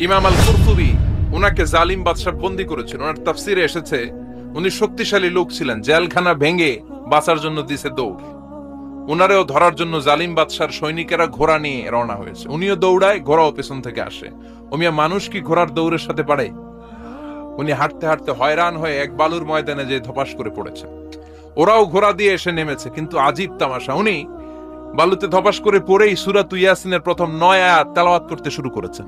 ইমাম আল কুরতুবী উনাকে জালিম বাদশা বন্দী করেছিল। ওনার তাফসিরে এসেছে উনি শক্তিশালী লোক ছিলেন, জেলখানা ভেঙে বাঁচার জন্য দিছে দৌড়। উনারেও ধরার জন্য জালিম বাদশার সৈনিকেরা ঘোড়া নিয়ে রওনা হয়েছে। উনিও দৌড়ায়, ঘোড়াও পেছন থেকে আসে। ওমিয়া মানুষ কি ঘোড়ার দৌড়ের সাথে পারে? উনি হাঁটতে হাঁটতে হয়রান হয়ে এক বালুর ময়দানে যে ধপাস করে পড়েছে। ওরাও ঘোড়া দিয়ে এসে নেমেছে, কিন্তু আজীব তামাশা, উনি বালুতে ধপাস করে পড়েই সূরা ইয়াসিনের প্রথম 9 আয়াত তেলাওয়াত করতে শুরু করেছেন।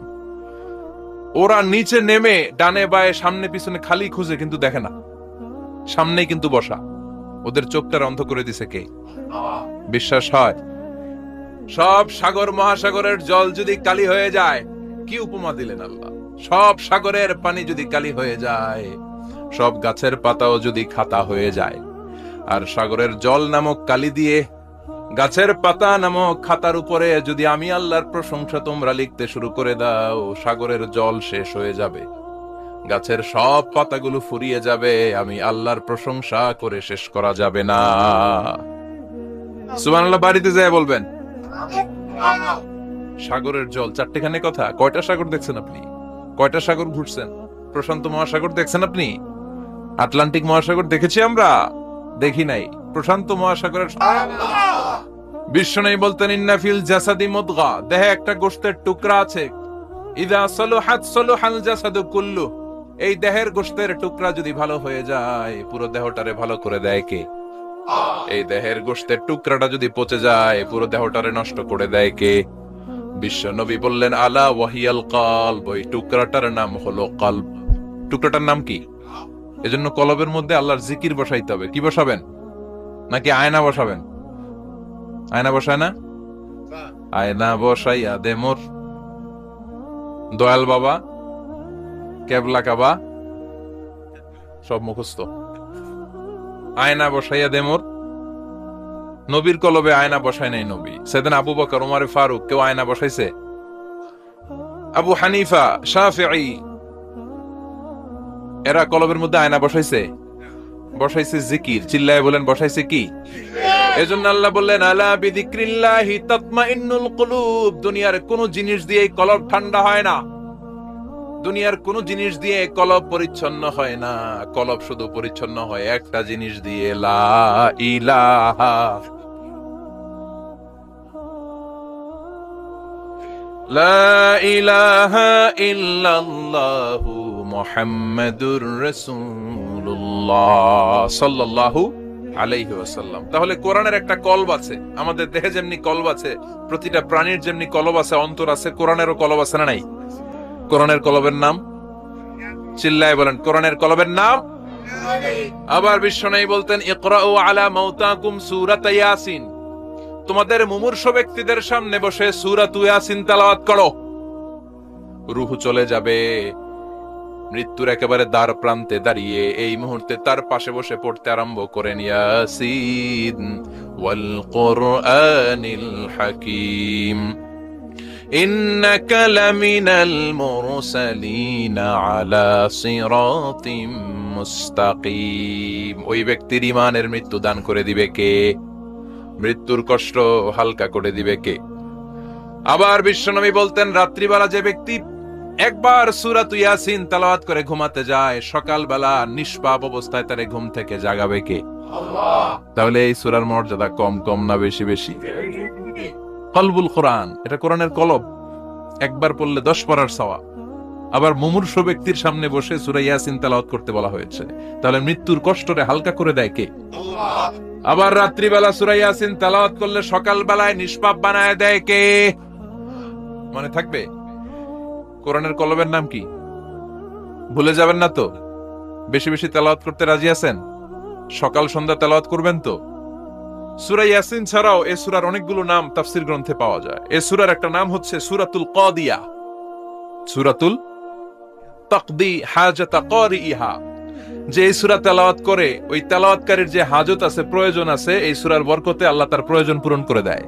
ওরা নিচে নেমে ডানে বায়ে সামনে পিছনে খালি খুঁজে, কিন্তু দেখে না, সামনেই কিন্তু বসা। ওদের চোখটা অন্ধ করে দিছে কে? বিশ্বাস হয়? সব সাগর মহাসাগরের জল যদি কালি হয়ে যায়, কি উপমা দিলেন আল্লাহ! সব সাগরের পানি যদি কালি হয়ে যায়, সব গাছের পাতাও যদি খাতা হয়ে যায়, আর সাগরের জল নামক কালি দিয়ে গাছের পাতা নামক খাতার উপরে যদি আমি আল্লাহর প্রশংসা তোমরা লিখতে শুরু করে দাও, সাগরের জল শেষ হয়ে যাবে, গাছের সব পাতাগুলো ফুরিয়ে যাবে, আমি আল্লাহর প্রশংসা করে শেষ করা যাবে না। সুবহানাল্লাহ বাড়িতে যায় বলবেন। সাগরের জল, চারটেখানে কথা। কয়টা সাগর দেখছেন আপনি? কয়টা সাগর ঘুরছেন? প্রশান্ত মহাসাগর দেখছেন আপনি? আটলান্টিক মহাসাগর দেখেছি আমরা? দেখি নাই। প্রশান্ত মহাসাগরের বিশ্বনবী বলতেন, ইন্না ফিল জাসাদি মুদগা, দেহে একটা গোশতের টুকরা আছে, ইযা সালুহাত সালুহাল জাসাদু কুল্লু, এই দেহের গোশতের টুকরা যদি ভালো হয়ে যায়, পুরো দেহটারে ভালো করে দেয় কে? এই দেহের গোশতের টুকরাটা যদি পচে যায়, পুরো দেহটারে নষ্ট করে দেয় কে? বিশ্বনবী বললেন, আলা ওয়াহিয়াল কলব, ওই টুকরাটার নাম হলো কলব। টুকরাটার নাম কি? এজন্য কলবের মধ্যে আল্লাহর জিকির বসাইতে হবে। কি বসাবেন? নাকি আয়না বসাবেন? আয়না বসায় না? আয়না বসাইয়া দে মোর দয়াল বাবা, কেবলা কাবা, সব মুখস্থ। আয়না বসাইয়া দে মোর। নবীর কলবে আয়না বসায় নাই নবী। সেদিন আবু বকর, ওমর ফারুক, কেউ আয়না বসাইছে? আবু হানিফা, শাফিঈ, এরা কলবের মধ্যে আয়না বসাইছে? বসাইছে জিকির। চিল্লায় বলেন, বসাইছে কি? এজন্য আল্লাহ বললেন, আলা বিযিকরিল্লাহি তাতমাইন্নুল কুলুব। দুনিয়ার কোন জিনিস দিয়ে কলব ঠান্ডা হয় না, দুনিয়ার কোন জিনিস দিয়ে কলব পরিচ্ছন্ন হয় না। কলব শুধু পরিচ্ছন্ন হয় একটা জিনিস দিয়ে, লা ইলাহা লা ইলাহা ইল্লাল্লাহু মুহাম্মাদুর রাসূলুল্লাহ সাল্লাল্লাহু আলাইহি ওয়াসাল্লাম। তাহলে কোরআনের একটা কলব আছে। আমাদের দেহে যেমনি কলব আছে, প্রতিটা প্রাণীর যেমনি কলব আছে, অন্তর আছে, কোরআনেরও কলব আছে না নাই? কোরআনের কলবের নাম? চিল্লায় বলেন, কোরআনের কলবের নাম। আবার বিশ্বনবী বলতেন, ইকরাউ আলা মাউতাকুম সূরাত ইয়াসিন, তোমাদের মুমূর্ষ ব্যক্তিদের সামনে বসে সূরাত ইয়াসিন তেলাওয়াত করো। রূহ চলে যাবে, মৃত্যুর একেবারে দ্বার প্রান্তে দাঁড়িয়ে এই মুহূর্তে তার পাশে বসে পড়তে আরম্ভ করেন, ইয়াসিন ওয়াল কুরআনিল হাকীম ইন্নাকা লামিনাল মুরসালিনা আলা সিরাতিম মুস্তাকিম। ওই ব্যক্তির ঈমানের মৃত্যু দান করে দিবে কে? মৃত্যুর কষ্ট হালকা করে দিবে কে? আবার বিশ্বনবী বলতেন, রাত্রিবেলা যে ব্যক্তি একবার সূরাত ইয়াসিন তেলাওয়াত করে ঘুমাতে যায়, সকালবেলা নিষ্পাপ অবস্থায় তারে ঘুম থেকে জাগাবে কে? আল্লাহ। তাহলে এই সূরার মর্যাদা কম কম না বেশি বেশি? কলবুল কোরআন, এটা কোরআনের কলব। একবার পড়লে 10 পড়ার সওয়াব। আবার মুমূর্ষ ব্যক্তির সামনে বসে সূরা ইয়াসিন তেলাওয়াত করতে বলা হয়েছে। তাহলে মৃত্যুর কষ্টরে হালকা করে দেয় কে? আল্লাহ। আবার রাত্রিবেলা সূরা ইয়াসিন তেলাওয়াত করলে সকালবেলায় নিষ্পাপ বানায় দেয় কে? মনে থাকবে? কোরআনের কলবের নাম কি? ভুলে যাবেন না তো? বেশি বেশি তেলাওয়াত করতে রাজি আছেন? সকাল সন্ধ্যা তেলাওয়াত করবেন তো? সূরা ইয়াসিন ছাড়াও এই সূরার অনেকগুলো নাম তাফসীর গ্রন্থে পাওয়া যায়। এই সূরার একটা নাম হচ্ছে সূরাতুল কাদিয়া, সূরাতুল তাকদি হাজাতা কারিইহা। যে এই সূরা তেলাওয়াত করে, ওই তেলাওয়াতকারীর যে হাজত আছে, প্রয়োজন আছে, এই সূরার বরকতে আল্লাহ তার প্রয়োজন পূরণ করে দেয়।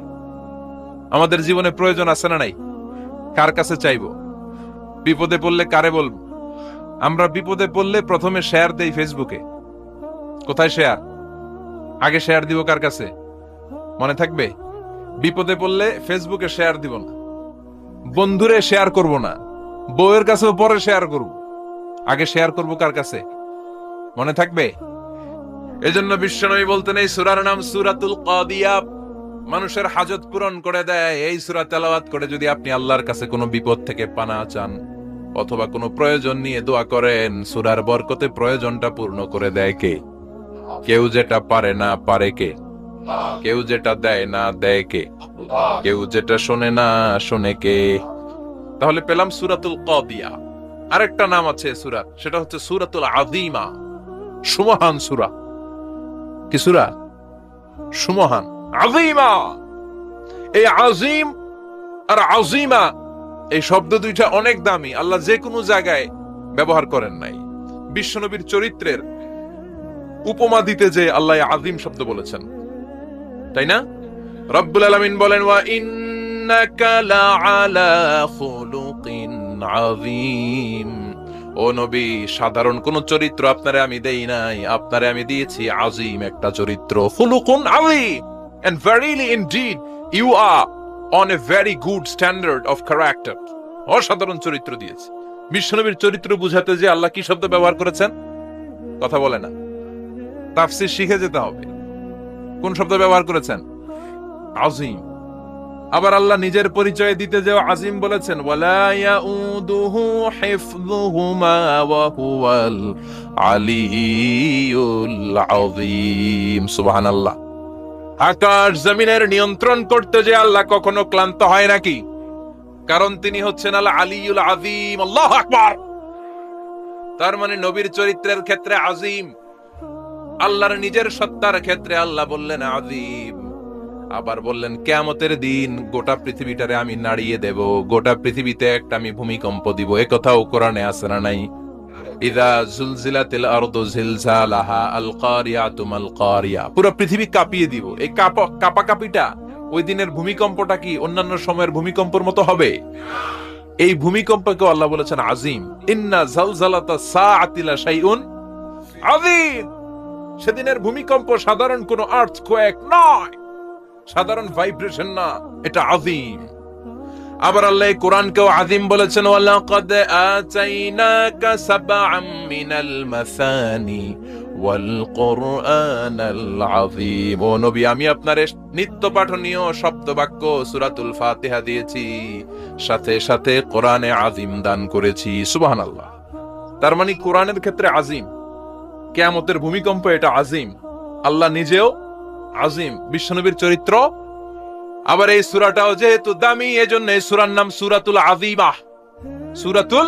আমাদের জীবনে প্রয়োজন আছে না নাই? কার কাছে চাইবো? বিপদে পড়লে কারে বলবো? আমরা বিপদে পড়লে প্রথমে শেয়ার দেই ফেসবুকে। কোথায় শেয়ার? আগে শেয়ার দিব কার কাছে? মনে থাকবে? বিপদে পড়লে ফেসবুকে শেয়ার দিব না, বন্ধুরে শেয়ার করব না, বউয়ের কাছেও পরে শেয়ার করব, আগে শেয়ার করব কার কাছে? মনে থাকবে? এজন্য বিশ্বনবী বলতেন এই সূরার নাম সূরাতুল কাদিয়া, মানুষের হাজত পূরণ করে দেয়। এই সূরা তেলাওয়াত করে যদি আপনি আল্লাহর কাছে কোনো বিপদ থেকে পানা চান অথবা কোনো প্রয়োজন নিয়ে দোয়া করেন, সূরার বরকতে প্রয়োজনটা পূর্ণ করে দেয় কে? কেউ যেটা পারে না পারে কে? কেউ যেটা দেয় না দেয় কে? কেউ যেটা শোনে না শোনে কে? তাহলে পেলাম সূরাতুল কাদিয়া। আরেকটা নাম আছে সূরা, সেটা হচ্ছে সূরাতুল আযীমা, সুমহান সূরা। কি সূরা? সুমহান, আযীমা। এই আযীম আর আযীমা এই শব্দ দুইটা অনেক দামি, আল্লাহ যে কোনো জায়গায় ব্যবহার করেন নাই। বিশ্বনবীর চরিত্রের উপমা দিতে যে আল্লাহ আযীম শব্দ বলেছেন, তাই না? রব্বুল আলামিন বলেন ওয়া ইন্নাকা লাআলা খুলুকিন আযীম। ও নবী, সাধারণ কোন চরিত্র আপনারে আমি দেই নাই, আপনারে আমি দিয়েছি আযীম একটা চরিত্র। খুলুকুন আযীম, and verily indeed you are on a very good standard of character. অসাধারণ চরিত্র দিয়েছি। বিশ্বনবীর চরিত্র বুঝাতে যে আল্লাহ কি শব্দ ব্যবহার করেছেন? কথা বলে না, তাফসীর শিখে যেতে হবে। কোন শব্দ ব্যবহার করেছেন? আযীম। আবার আল্লাহ নিজের পরিচয় দিতে যে আযীম বলেছেন, ওয়ালা ইয়াউদুহু হিফযুহুমা ওয়া হুয়াল আলিয়্যুল আযীম। সুবহানাল্লাহ। আকাশ জমিনের নিয়ন্ত্রণ করতে যে আল্লাহ কখনো ক্লান্ত হয় নাকি? কারণ তিনি হচ্ছেন আল আলিয়্যুল আযীম। আল্লাহু আকবার। তার মানে নবীর চরিত্রের ক্ষেত্রে আযীম, আল্লাহর নিজের সত্তার ক্ষেত্রে আল্লাহ বললেন আযীম। আবার বললেন কিয়ামতের দিন গোটা পৃথিবীটারে আমি নাড়িয়ে দেব, গোটা পৃথিবীতে একটা আমি ভূমিকম্প দিব। এই কথাও কোরআনে আছে না নাই? ইযা জুলজিলাতিল আরদু জিলজালাহা আল কারিয়াতু মাল কারিয়া। পুরো পৃথিবী কাঁপিয়ে দিব। এই কাঁপাকাঁপিটা ওই দিনের ভূমিকম্পটা কি অন্যান্য সময়ের ভূমিকম্পের মতো হবে? এই ভূমিকম্পকে আল্লাহ বলেছেন আযীম। ইন্না জালজালাতা সাআতি লা শাইউন আযীম। সেদিনের ভূমিকম্প সাধারণ কোনো আর্থকোয়েক নয়, সাধারণ ভাইব্রেশন না, এটা আযীম। আবার আল্লাহ কোরআনকেও আযীম বলেছেন, ওয়ালাকাদ আতাইনাকা সাবআম মিনাল মাসানি ওয়াল কুরআনাল আযীম। ও নবী, আমি আপনারে নিত্য পাঠনীয় শব্দবাক্য সূরাতুল ফাতিহা দিয়েছি, সাথে সাথে কোরআনে আযীম দান করেছি। সুবহানাল্লাহ। তার মানে কোরআনের ক্ষেত্রে আযীম, কিয়ামতের ভূমিকম্প এটা আযীম, আল্লাহ নিজেও আযীম, বিশ্বনবীর চরিত্র। আবার এই সূরাটাও যেহেতু দামি, এজন্য এই সূরার নাম সূরাতুল আযীমা, সূরাতুল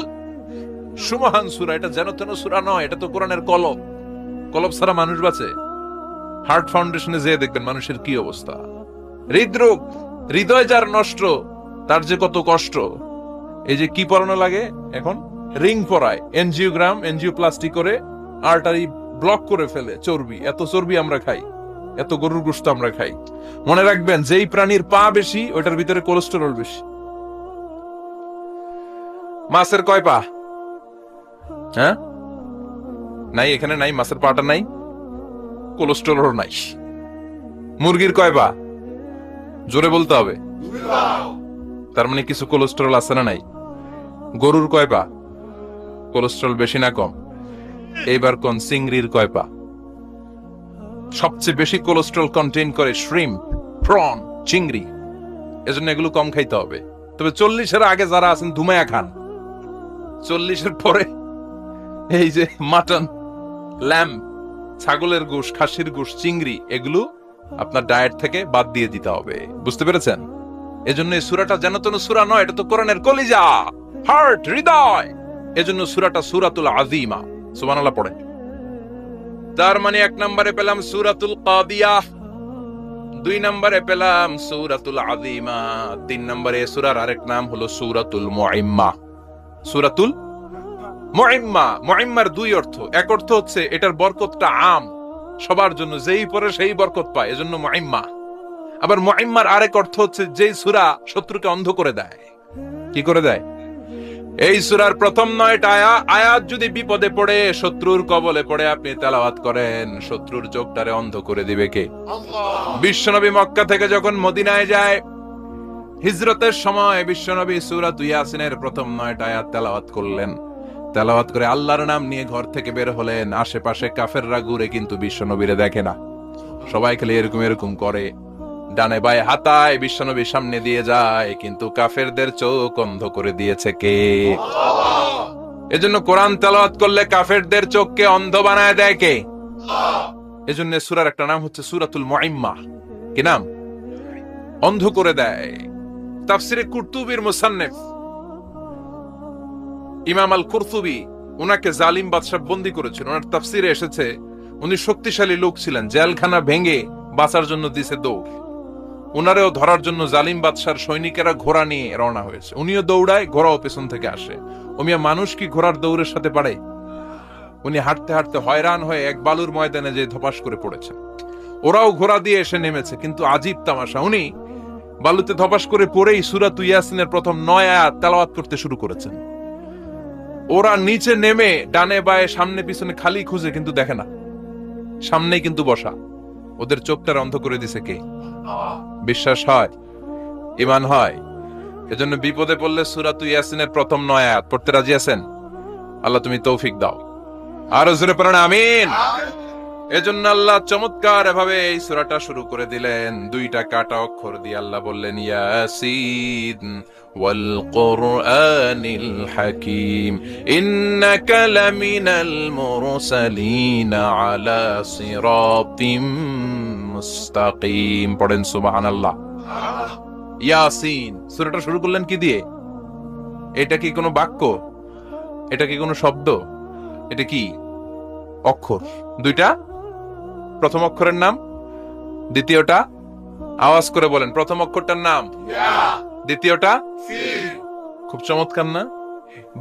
সুমহান সূরা। এটা যেন তেন সূরা নয়, এটা তো কোরআনের কলব। কলব ছাড়া মানুষ বাঁচে? হার্ট ফাউন্ডেশনে যেয়ে দেখবেন মানুষের কি অবস্থা। হৃদরোগ, হৃদয় যার নষ্ট, তার যে কত কষ্ট। এই যে কি পরানো লাগে এখন, রিং পরায়, এনজিওগ্রাম, এনজিওপ্লাস্টি করে আর্টারি ব্লক করে ফেলে। চর্বি, এত চর্বি আমরা খাই, এত গরুর গোশত আমরা খাই। মনে রাখবেন, যেই প্রাণীর পা বেশি ওইটার ভিতরে কোলেস্টেরল বেশি। মাছের কয় পা? হ্যাঁ, নাই, এখানে নাই, মাছের পাটা নাই, কোলেস্টেরল নাই। মুরগির কয় পা? জোরে বলতে হবে। তার মানে কিছু কোলেস্টেরল আছে না নাই? গরুর কয় পা? কোলেস্টেরল বেশি না কম? এইবার কোন চিংড়ির কয় পা? সবচেয়ে বেশি কোলেস্টেরল কন্টেইন করে শ্রিম্প, প্রন, চিংড়ি। এজন্য এগুলো কম খাইতে হবে। তবে 40-এর আগে যারা আছেন ধুমায়া খান, 40-এর পরে এই যে মাটন, ল্যাম্ব, ছাগলের গোশ, খাসির গোশ, চিংড়ি, এগুলো আপনার ডায়েট থেকে বাদ দিয়ে দিতে হবে। বুঝতে পেরেছেন? এজন্য এই সূরাটা যেন তেন সূরা নয়, এটা তো কোরআনের কলিজা, হার্ট, হৃদয়। এজন্য সূরাটা সূরাতুল আযীমা। সুবহানাল্লাহ পড়েন। তার মানে 1 নম্বরে পেলাম সূরাতুল কাদিয়া, 2 নম্বরে পেলাম সূরাতুল আযীমা, 3 নম্বরে সূরার আরেক নাম হলো সূরাতুল মুইম্মা। সূরাতুল মুইম্মা। মুইম্মার 2 অর্থ। এক অর্থ হচ্ছে এটার বরকতটা আম, সবার জন্য, যেই পড়ে সেই বরকত পায়, এজন্য মুইম্মা। আবার মুইম্মার আরেক অর্থ হচ্ছে যেই সূরা শত্রুকে অন্ধ করে দেয়। কি করে দেয়? এই সূরার প্রথম 9টা আয়াত যদি বিপদে পড়ে, শত্রুর কবলে পড়ে আপনি তেলাওয়াত করেন, শত্রুর চোখটারে অন্ধ করে দিবে কে? আল্লাহ। বিশ্বনবী মক্কা থেকে যখন মদিনায় যায়, হিজরতের সময় বিশ্বনবী সূরা ইয়াসিনের প্রথম 9টা আয়াত তেলাওয়াত করলেন। তেলাওয়াত করে আল্লাহর নাম নিয়ে ঘর থেকে বের হলেন। আশেপাশে কাফেররা ঘুরে কিন্তু বিশ্বনবীরে দেখে না, সবাই খালি এরকম এরকম করে, ডানে বায়ে হাতায় বিশ্বনবীর সামনে দিয়ে যায়, কিন্তু কাফেরদের চোখ অন্ধ করে দিয়েছে কে? এজন্য কোরআন তেলাওয়াত করলে কাফেরদের চোখকে অন্ধ বানায় দেয় কে? এজন্য সূরার একটা নাম হচ্ছে সূরাতুল মুইম্মাহ। কি নাম? অন্ধ করে দেয়। তাফসিরে কুরতুবির মুসান্নিফ ইমাম আল কুরতুবি উনাকে জালিম বাদশা বন্দী করেছিল। ওনার তাফসিরে এসেছে উনি শক্তিশালী লোক ছিলেন, জেলখানা ভেঙে বাঁচার জন্য দিছে দৌড়। উনারেও ধরার জন্য জালিম বাদশার সৈনিকেরা ঘোড়া নিয়ে রওনা হয়েছে। উনিও দৌড়ায়, ঘোড়াও পেছন থেকে আসে। ওমিয়া মানুষ কি ঘোড়ার দৌড়ের সাথে পারে? উনি হাঁটতে হাঁটতে হয়রান হয়ে এক বালুর ময়দানে যে ধপাস করে পড়েছেন। ওরাও ঘোড়া দিয়ে এসে নেমেছে, কিন্তু আজীব তামাশা, উনি বালুতে ধপাস করে পড়েই সূরা ইয়াসিনের প্রথম 9 আয়াত তেলাওয়াত করতে শুরু করেছেন। ওরা নিচে নেমে ডানে বায়ে সামনে পিছনে খালি খুঁজে, কিন্তু দেখে না, সামনেই কিন্তু বসা। ওদের চোখটা অন্ধ করে দিছে কে? বিশ্বাস হয়? ঈমান হয়? এজন্য বিপদে পড়লে সূরা ইয়াসিনের প্রথম 9 আয়াত পড়তে রাজি আছেন? আল্লাহ তুমি তৌফিক দাও। আরো জোরে পড়েন আমিন। এজন্য আল্লাহ চমৎকার এভাবে এই সূরাটা শুরু করে দিলেন। 2টা কাটা অক্ষর দিয়ে আল্লাহ বললেন ইয়াসিন ওয়াল কুরআনিল হাকীম ইন্নাকা লামিনাল মুরসালিন আলা সিরাতিম মুস্তাকিম। পড়েন সুবহানাল্লাহ। ইয়াসিন সূরাটা শুরু করলেন কি দিয়ে? এটা কি কোনো বাক্য? এটা কি কোনো শব্দ? এটা কি অক্ষর? 2টা। প্রথম অক্ষরের নাম, দ্বিতীয়টা আওয়াজ করে বলেন, প্রথম অক্ষরটার নাম, দ্বিতীয়টা খুব চমৎকার না?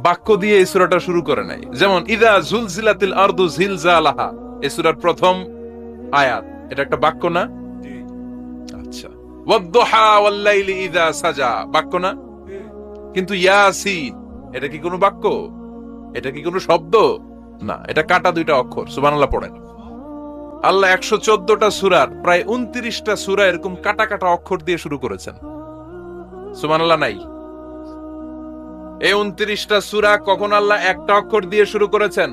বাক্য দিয়ে এই সূরাটা শুরু করে নাই। যেমন ইযা জুলজিলাতিল আরদু জিলজালাহা, এই সূরার প্রথম আয়াত, এটা একটা বাক্য না? আচ্ছা। ওয়াদ-দুহা ওয়াল-লাইলি ইযা সাজা, বাক্য না? কিন্তু ইয়াসিন এটা কি কোনো বাক্য? এটা কি কোনো শব্দ? না, এটা কাটা 2টা অক্ষর। সুবহানাল্লাহ পড়েন। আল্লাহ 114টা সূরার প্রায় 29টা সূরা এরকম কাটা কাটা অক্ষর দিয়ে শুরু করেছেন। সুবহানাল্লাহ নাই? এই 29টা সূরা কখনো আল্লাহ একটা অক্ষর দিয়ে শুরু করেছেন,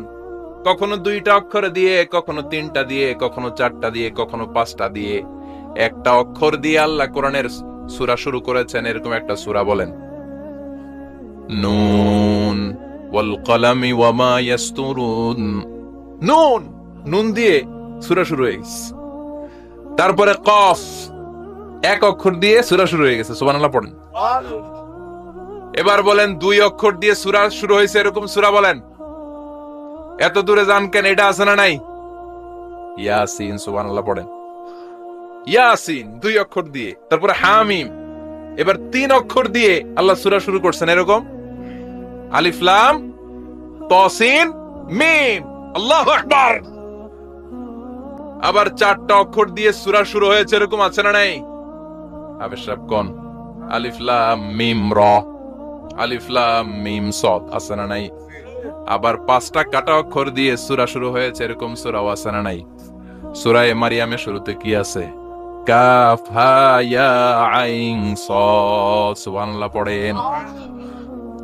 কখনো 2টা অক্ষর দিয়ে, কখনো 3টা দিয়ে, কখনো 4টা দিয়ে, কখনো 5টা দিয়ে। একটা অক্ষর দিয়ে আল্লাহ কোরআনের সূরা শুরু করেছেন। এরকম একটা সূরা বলেন, নুন ওয়াল কলামি ওয়া মা ইয়াসতুরুন। নুন, নুন দিয়ে সূরা শুরু হয়ে গেছে। তারপরে কফ, এক অক্ষর দিয়ে সূরা শুরু হয়ে গেছে। সুবহানাল্লাহ পড়েন। এবার বলেন 2 অক্ষর দিয়ে সূরা শুরু হয়েছে, এরকম সূরা বলেন। এত দূরে যান কেন? এটা আছে না নাই? ইয়াসিন। সুবহানাল্লাহ পড়েন। ইয়াসিন 2 অক্ষর দিয়ে। তারপরে হামিম। এবার 3 অক্ষর দিয়ে আল্লাহ সূরা শুরু করছেন, এরকম আলিফ লাম তা সিন মিম। আল্লাহু আকবার। আবার 4টা অক্ষর দিয়ে সূরা শুরু হয়েছে, এরকম আছে না নাই? আবে সব কোন? আলিফ লাম মিম র, আলিফ লাম মিম সাদ, আছে না নাই? আবার 5টা কাটা অক্ষর দিয়ে সূরা শুরু হয়েছে, এরকম সূরাও আছে না নাই? সূরা মারিয়ামের শুরুতে কি আছে? কাফ হা ইয়া আইন সাদ। সুবহানাল্লাহ পড়েন।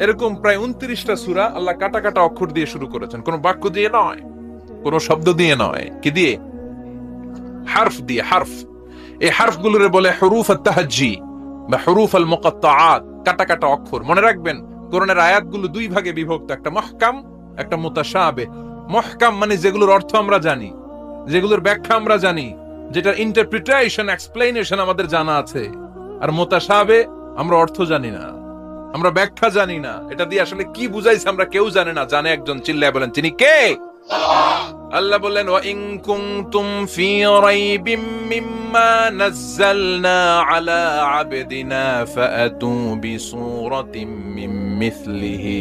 এরকম প্রায় 29টা সূরা আল্লাহ কাটা কাটা অক্ষর দিয়ে শুরু করেছেন, কোন বাক্য দিয়ে নয়, কোন শব্দ দিয়ে নয়। কি দিয়ে? হারফ দিয়ে। হারফ, এই হারফগুলোরে বলে হুরুফ আত-তাহাজ্জি বা হুরুফ আল-মুকাত্তাআত, কাটা কাটা অক্ষর। মনে রাখবেন কোরআনের আয়াতগুলো 2 ভাগে বিভক্ত, একটা মুহকাম, একটা মুতাশাবিহ। মুহকাম মানে যেগুলোর অর্থ আমরা জানি, যেগুলোর ব্যাখ্যা আমরা জানি, যেটা ইন্টারপ্রিটেশন, এক্সপ্লেনেশন আমাদের জানা আছে। আর মুতাশাবিহ আমরা অর্থ জানি না, আমরা ব্যাখ্যা জানি না, এটা দিয়ে আসলে কি বুঝাইছে আমরা কেউ জানে না। জানে একজন, চিল্লায় বলেন তিনি কে? আল্লাহ বললেন ওয়া ইন কুনতুম ফি রাইবিম মিম্মা নাযালনা আলা আবদিনা ফাআতু বিসূরাতিন মিন মিসলিহি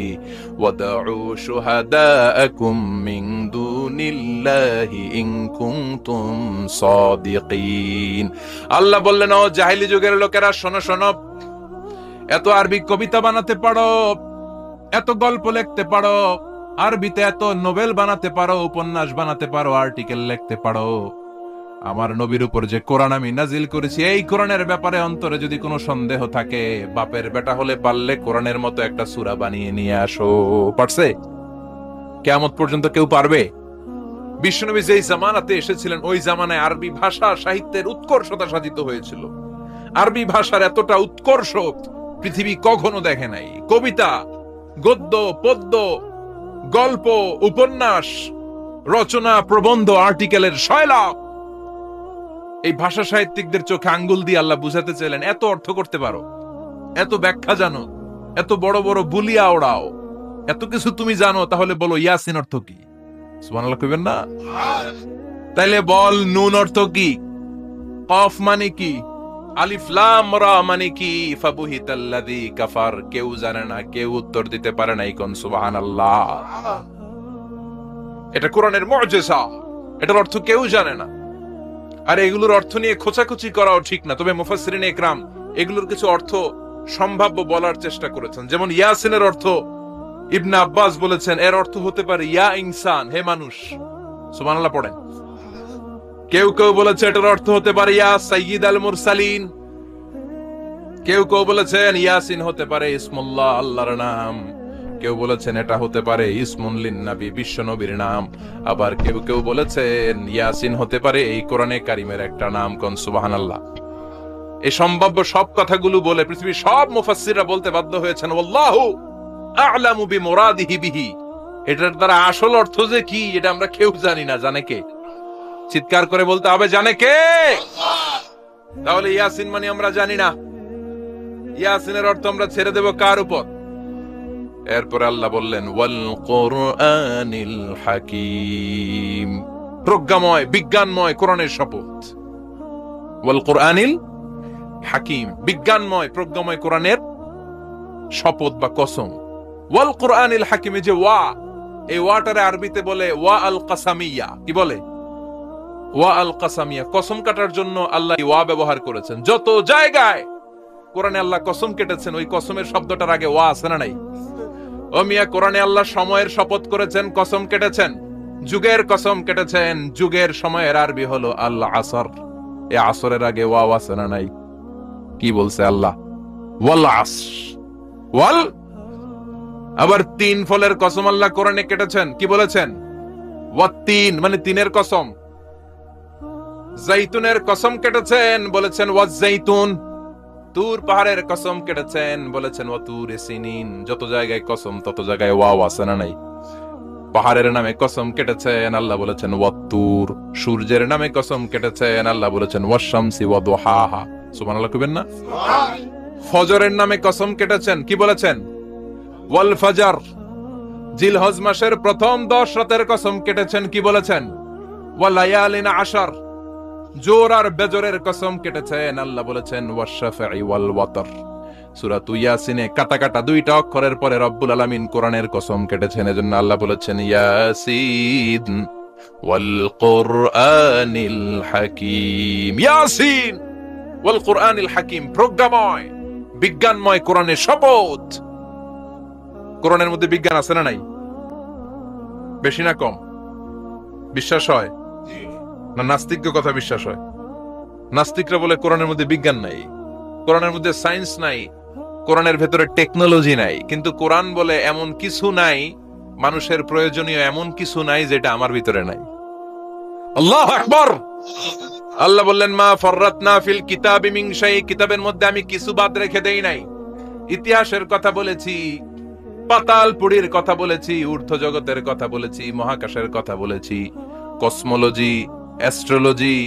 ওয়াদউ শুহাদাআকুম মিন দুনিল্লাহি ইন কুনতুম সাদিকিন। আল্লাহ বললেন ও জাহেলি যুগের লোকেরা, শোনো শোনো, এত আরবি কবিতা বানাতে পারো, এত গল্প লিখতে পারো, আরবিতে এত নোবেল বানাতে পারো, উপন্যাস বানাতে পারো, আর্টিকেল লিখতে পারো, আমার নবীর উপর যে কোরআন আমি নাজিল করেছি, এই কোরআনের ব্যাপারে অন্তরে যদি কোনো সন্দেহ থাকে, বাপের বেটা হলে পারলে কোরআনের মতো একটা সূরা বানিয়ে নিয়ে আসো। পারছে? কিয়ামত পর্যন্ত কেউ পারবে? বিশ্বনবী যেই জামানাতে এসেছিলেন, ওই জামানায় আরবি ভাষা সাহিত্যের উৎকর্ষতা সাধিত হয়েছিল। আরবি ভাষার এতটা উৎকর্ষ পৃথিবী কখনো দেখে নাই। কবিতা, গদ্য, পদ্য, গল্প, উপন্যাস, রচনা, প্রবন্ধ, আর্টিকেলের শয়লাভ। এই ভাষা সাহিত্যিকদের চোখে আঙ্গুল দিয়ে আল্লাহ বুঝাতে চাইলেন, এত অর্থ করতে পারো, এত ব্যাখ্যা জানো, এত বড় বড় বুলিয়া ওড়াও, এত কিছু তুমি জানো, তাহলে বলো ইয়াসিন অর্থ কি? সুবহানাল্লাহ কইবেন না? তাইলে বল নুন অর্থ কি, কফ মানে কি, আলিফ লাম রা মানে কি, ফাবুহিতাল্লাযী কাফার। কেউ জানে না, কেউ উত্তর দিতে পারে না। কোন সুবহানাল্লাহ। এটা কোরআনের মুআজিজা, এটার অর্থ কেউ জানে না। আর এগুলোর অর্থ নিয়ে খোঁচাখুচি করাও ঠিক না। তবে মুফাসসিরিনে ইকরাম এগুলোর কিছু অর্থ সম্ভাব্য বলার চেষ্টা করেছেন। যেমন ইয়াসিনের অর্থ ইবনে আব্বাস বলেছেন, এর অর্থ হতে পারে ইয়া ইনসান, হে মানুষ। সুবহানাল্লাহ পড়েন। কেউ কেউ বলেছে এটার অর্থ হতে পারে ইয়া সাইয়্যিদ আল মুরসালিন। কেউ কেউ বলেছেন ইয়াসিন হতে পারে ইসমুল্লাহ, আল্লাহর নাম। কেউ বলেছেন এটা হতে পারে ইসমুন লিন নবী, বিশ্ব নবীর নাম। আবার কেউ কেউ বলেছেন ইয়াসিন হতে পারে এই কোরআনে কারিমের একটা নাম। কোন সুবহানাল্লাহ। এই সম্ভাব্য সব কথাগুলো বলে পৃথিবীর সব মুফাসসিররা বলতে বাধ্য হয়েছেন আল্লাহু আ'লামু বিমুরাদিহি বিহি। এটার দ্বারা আসল অর্থ যে কি, এটা আমরা কেউ জানি না। জানে কে? চিৎকার করে বলতে হবে, জানে কে? তাহলে ইয়াসিন মানে আমরা জানি না। ইয়াসিনের অর্থ আমরা ছেড়ে দেব কার উপর? এরপর আল্লাহ বললেন ওয়াল কুরআনিল হাকীম, প্রজ্ঞাময়, বিজ্ঞানময় কোরআনের শপথ। ওয়াল কুরআনিল হাকীম, বিজ্ঞানময়, প্রজ্ঞাময় কোরআনের শপথ বা কসম। ওয়াল কুরআনিল হাকীম, যে ওয়া, এই ওয়াটারে আরবিতে বলে ওয়া আল কাসামিয়া। কি বলে? ওয়া আল কাসামিয়া, কসম কাটার জন্য আল্লাহ ওয়া ব্যবহার করেছেন। যত জায়গায় কোরআনে আল্লাহ কসম কেটেছেন, ওই কসমের শব্দটার আগে ওয়া আছে না নাই? ও মিয়া, কোরআনে আল্লাহ সময়ের শপথ করেছেন, কসম কেটেছেন, যুগের কসম কেটেছেন। যুগের সময়ের আরবি হলো আল আসর। এই আসরের আগে ওয়া আছে না নাই? কি বলছে আল্লাহ? ওয়াল আসর, ওয়াল। আবার তিন ফলের কসম আল্লাহ কোরআনে কেটেছেন, কি বলেছেন? ওয়াত্তিন, মানে তিনের কসম। জাইতুনের কসম কেটেছেন, বলেছেন ওয়াজ্জাইতুন। তুর পাহাড়ের কসম কেটেছেন, বলেছেন ওয়াতুরে সিনিন। যত জায়গায় কসম, তত জায়গায় ওয়াও আছে না নাই? পাহাড়ের নামে কসম কেটেছেন, আল্লাহ বলেছেন ওয়াতুর। সূর্যের নামে কসম কেটেছেন, আল্লাহ বলেছেন ওয়াশ-শামসি ওয়াদুহাহা। সুবহানাল্লাহ কইবেন না? ফজরের নামে কসম কেটেছেন, কি বলেছেন? ওয়াল ফাজর। জিলহজ মাসের প্রথম 10 রাতের কসম কেটেছেন, কি বলেছেন? ওয়ালায়ালিন আশর। জোর আর বেজরের কসম কেটেছেন, আল্লাহ বলেছেন ওয়াশ-শাফঈ ওয়াল ওয়াতর। সূরা ইয়াসিনে কাটা কাটা 2টা অক্ষরের পরে রব্বুল আলামিন কোরআনের কসম কেটেছেন। এজন্য আল্লাহ বলেছেন ইয়াসিন ওয়াল কুরআনিল হাকীম। ইয়াসিন ওয়াল কুরআনিল হাকীম, প্রজ্ঞাময়, বিজ্ঞানময় কোরআনের শপথ। কোরআনের মধ্যে বিজ্ঞান আছে না নাই? বেশি না কম? বিশ্বাস হয় না নাস্তিককে কথা বিশ্বাস হয়? নাস্তিকরা বলে কোরআনের মধ্যে বিজ্ঞান নাই, কোরআনের মধ্যে সায়েন্স নাই, কোরআনের ভেতরে টেকনোলজি নাই। কিন্তু কোরআন বলে এমন কিছু নাই, মানুষের প্রয়োজনীয় এমন কিছু নাই যেটা আমার ভিতরে নাই। আল্লাহু আকবার। আল্লাহ বললেন মা ফাররাতনা ফিল কিতাবি মিন শাই, কিতাবের মধ্যে আমি কিছু বাদ রেখে দেই নাই। ইতিহাসের কথা বলেছি, পাতালপুরীর কথা বলেছি, ঊর্ধ্ব জগতের কথা বলেছি, মহাকাশের কথা বলেছি, cosmology, astrology,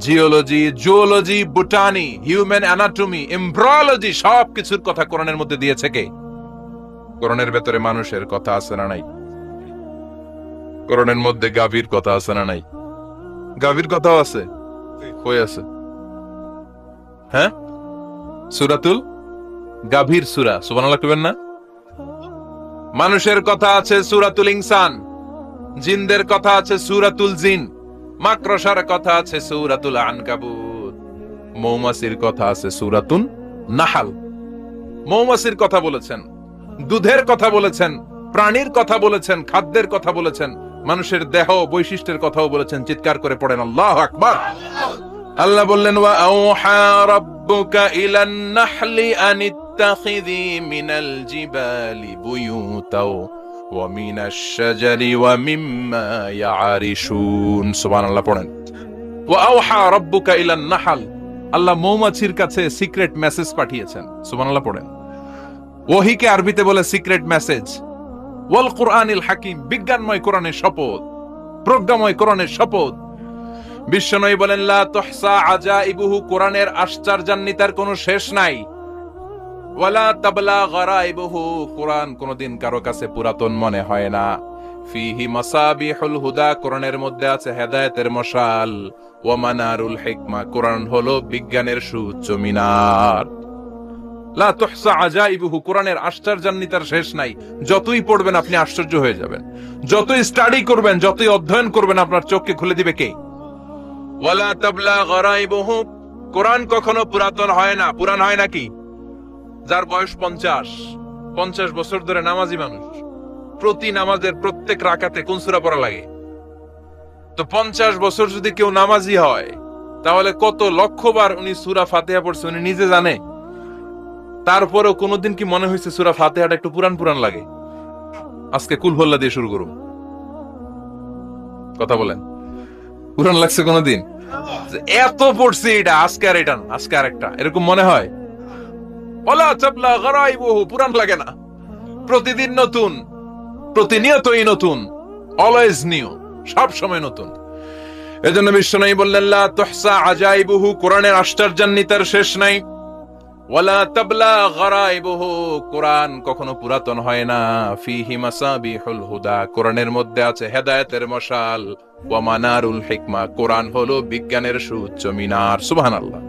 geology, zoology, botany, human anatomy, embryology, সবকিছুর কথা কোরআনের মধ্যে দিয়েছে কে? কোরআনের ভেতরে মানুষের কথা আছে না নাই? কোরআনের মধ্যে গাভীর কথা আছে না নাই? গাভীর কথাও আছে। কই আছে? হ্যাঁ, সূরাতুল গাভীর সূরা। সুবহানাল্লাহ কইবেন না? মানুষের কথা আছে সূরাতুল ইনসান, জিনদের কথা আছে সূরাতুল জিন, মাকড়সার কথা আছে সূরাতুল আনকাবুত, মৌমাছির কথা আছে সূরাতুন নাহাল। মৌমাছির কথা বলেছেন, দুধের কথা বলেছেন, প্রাণীর কথা বলেছেন, খাদ্যের কথা বলেছেন, মানুষের দেহ বৈশিষ্ট্যের কথাও বলেছেন, চিৎকার করে পড়েন আল্লাহু আকবার। আল্লাহ বললেন ওয়া আওহা রাব্বুকা ইলান নাহলি আনিত্তাখিযি মিনাল জিবালি বুয়ুতাও ওয়া মিনাশ শাজারি ওয়া মিম্মা ইয়ারিশুন। সুবহানাল্লাহ পড়েন। ওয়া আওহা রাব্বুকা ইলান নাহল, আল্লাহ মৌমাছির কাছে সিক্রেট মেসেজ পাঠিয়েছেন। সুবহানাল্লাহ পড়েন। ওহীকে আরবিতে বলে সিক্রেট মেসেজ। ওয়াল কুরআনিল হাকিম, বিজ্ঞানময় কোরআনের শপথ, প্রজ্ঞাময় কোরআনের শপথ। বিশ্বনবী বলেন লা তুহসা আজাইবুহু, কোরআনের আশ্চর্যান্বিতার কোনো শেষ নাই। ওয়ালা তাবলা গারাইবুহু, কোরআন কোনদিন কারো কাছে পুরাতন মনে হয় না। ফিহি মাসাবিহুল হুদা, কোরআনের মধ্যে আছে হেদায়েতের মশাল। ওয়া মানারুল হিকমা, কোরআন হলো বিজ্ঞানের সুউচ্চ মিনার। লা তুহসা আজাইবুহু, কোরআনের আশ্চর্যান্বিতার শেষ নাই। যতই পড়বেন আপনি আশ্চর্য হয়ে যাবেন, যতই স্টাডি করবেন, যতই অধ্যয়ন করবেন, আপনার চোখকে খুলে দিবে কে? ওয়ালা তাবলা গারাইবুহু, কোরআন কখনো পুরাতন হয় না। পুরান হয় নাকি? যার বয়স 50 বছর ধরে নামাজি মানুষ, প্রতি নামাজের প্রত্যেক রাকাতে কোন সূরা পড়া লাগে? তো 50 বছর যদি কেউ নামাজি হয়, তাহলে কত লক্ষবার উনি সূরা ফাতিহা পড়ছে উনি নিজে জানে? তারপরেও কোনদিন কি মনে হয়েছে সূরা ফাতিহাটা একটু পুরান পুরান লাগে? আজকে কুল হল্লা দিয়ে শুরু করুন, কথা বলেন। পুরান লাগছে কোনদিন? এত পড়ছি এটা, আজকে আর এটা না, আজকে আর একটা, এরকম মনে হয়? ওয়ালা তাবলা গারাইবুহু, পুরান লাগে না। প্রতিদিন নতুন, প্রতিনিয়তই নতুন, অলওয়েজ নিউ, সব সময় নতুন। এজন্য বিশ্বনবী বললেন লা তুহসা আজাইবুহু, কোরআনের আশ্চর্যান্বিতার শেষ নাই। ওয়ালা তাবলা গারাইবুহু, কোরআন কখনো পুরাতন হয় না। ফিহি মাসাবিহুল হুদা, কোরআনের মধ্যে আছে হেদায়েতের মশাল। ওয়া মানারুল হিকমা, কোরআন হলো বিজ্ঞানের সুউচ্চ মিনার। সুবহানাল্লাহ।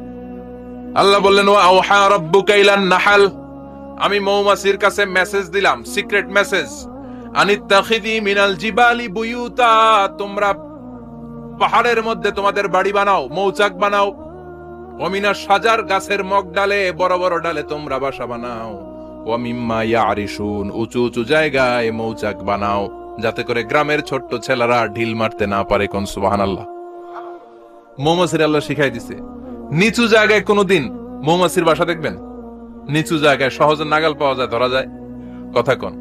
আল্লাহ বললেন ওয়া আওহা রাব্বুকা ইলান নাহল, আমি মৌমাছির কাছে মেসেজ দিলাম, সিক্রেট মেসেজ। আনিত্তাখিযি মিনাল জিবালি বুয়ুতা, তোমরা পাহাড়ের মধ্যে তোমাদের বাড়ি বানাও, মৌচাক বানাও। ওয়া মিনাশ শাজার, গাছের মগ ডালে, বড় বড় ডালে তোমরা বাসা বানাও। ওয়া মিম্মা ইয়ারিশুন, উঁচু উঁচু জায়গায় মৌচাক বানাও, যাতে করে গ্রামের ছোট্ট ছেলেরা ঢিল মারতে না পারে। কোন সুবহানাল্লাহ। মৌমাছির আল্লাহ শিখাই দিছে। নিচু জায়গায় কোনদিন মৌমাছির বাসা দেখবেন? নিচু জায়গায় সহজে নাগাল পাওয়া যায়, ধরা যায়। কথা কোন?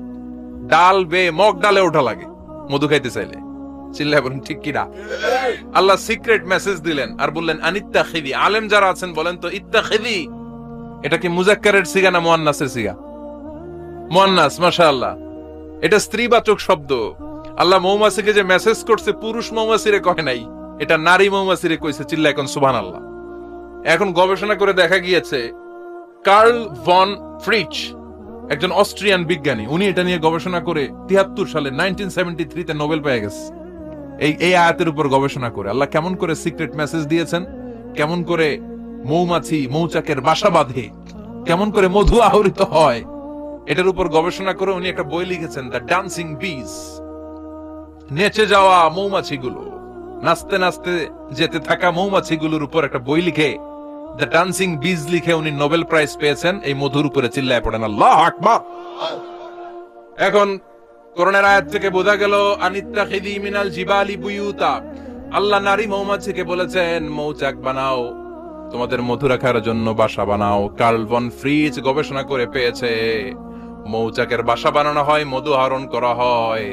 ডাল বে মগ ডালে ওঠা লাগে মধু খাইতে চাইলে। চিল্লায় বলেন ঠিক কিনা? আল্লাহ সিক্রেট মেসেজ দিলেন আর বললেন আনিত্তাখিযি। আলেম যারা আছেন বলেন তো, ইত্তাখিযি এটা কি মুজাক্কারের সিগা না মুয়ান্নাসের সিগা? মুয়ান্নাস, মাশাআল্লাহ। এটা স্ত্রীবাচক শব্দ। আল্লাহ মৌমাছিকে যে মেসেজ করছে পুরুষ মৌমাছিরে কয় নাই, এটা নারী মৌমাছিরে কইছে। চিল্লায় এখন সুবহানাল্লাহ। এখন গবেষণা করে দেখা গিয়েছে, কার্ল ভন ফ্রিচ একজন অস্ট্রিয়ান বিজ্ঞানী, উনি এটা নিয়ে গবেষণা করে 73 সালে 1973 নোবেল পেয়ে গেছে। এই আয়াতের উপর গবেষণা করে আল্লাহ কেমন করে সিক্রেট মেসেজ দিয়েছেন, কেমন করে মৌমাছি মৌচাকের বাসা বাঁধে, কেমন করে মধু আহরিত হয়, এটার উপর গবেষণা করে উনি একটা বই লিখেছেন, দ্য ডান্সিং বিজ। নেচে যাওয়া মৌমাছিগুলো, নাচতে নাচতে যেতে থাকা মৌমাছিগুলোর উপর একটা বই লিখে, দ্য ডান্সিং বিজ লিখে উনি নোবেল প্রাইজ পেয়েছেন এই মধুর উপরে। চিল্লায় পড়েন আল্লাহু আকবার। এখন কোরআনের আয়াত থেকে বোঝা গেল আনিত্তাখিযি মিনাল জিবালি বুয়ুতা, আল্লাহ নারী মৌমাছিকে বলেছেন মৌচাক বানাও, তোমাদের মধু রাখার জন্য বাসা বানাও। কার্ল ভন ফ্রিচ গবেষণা করে পেয়েছে মৌচাকের বাসা বানানো হয়, মধু আহরণ করা হয়।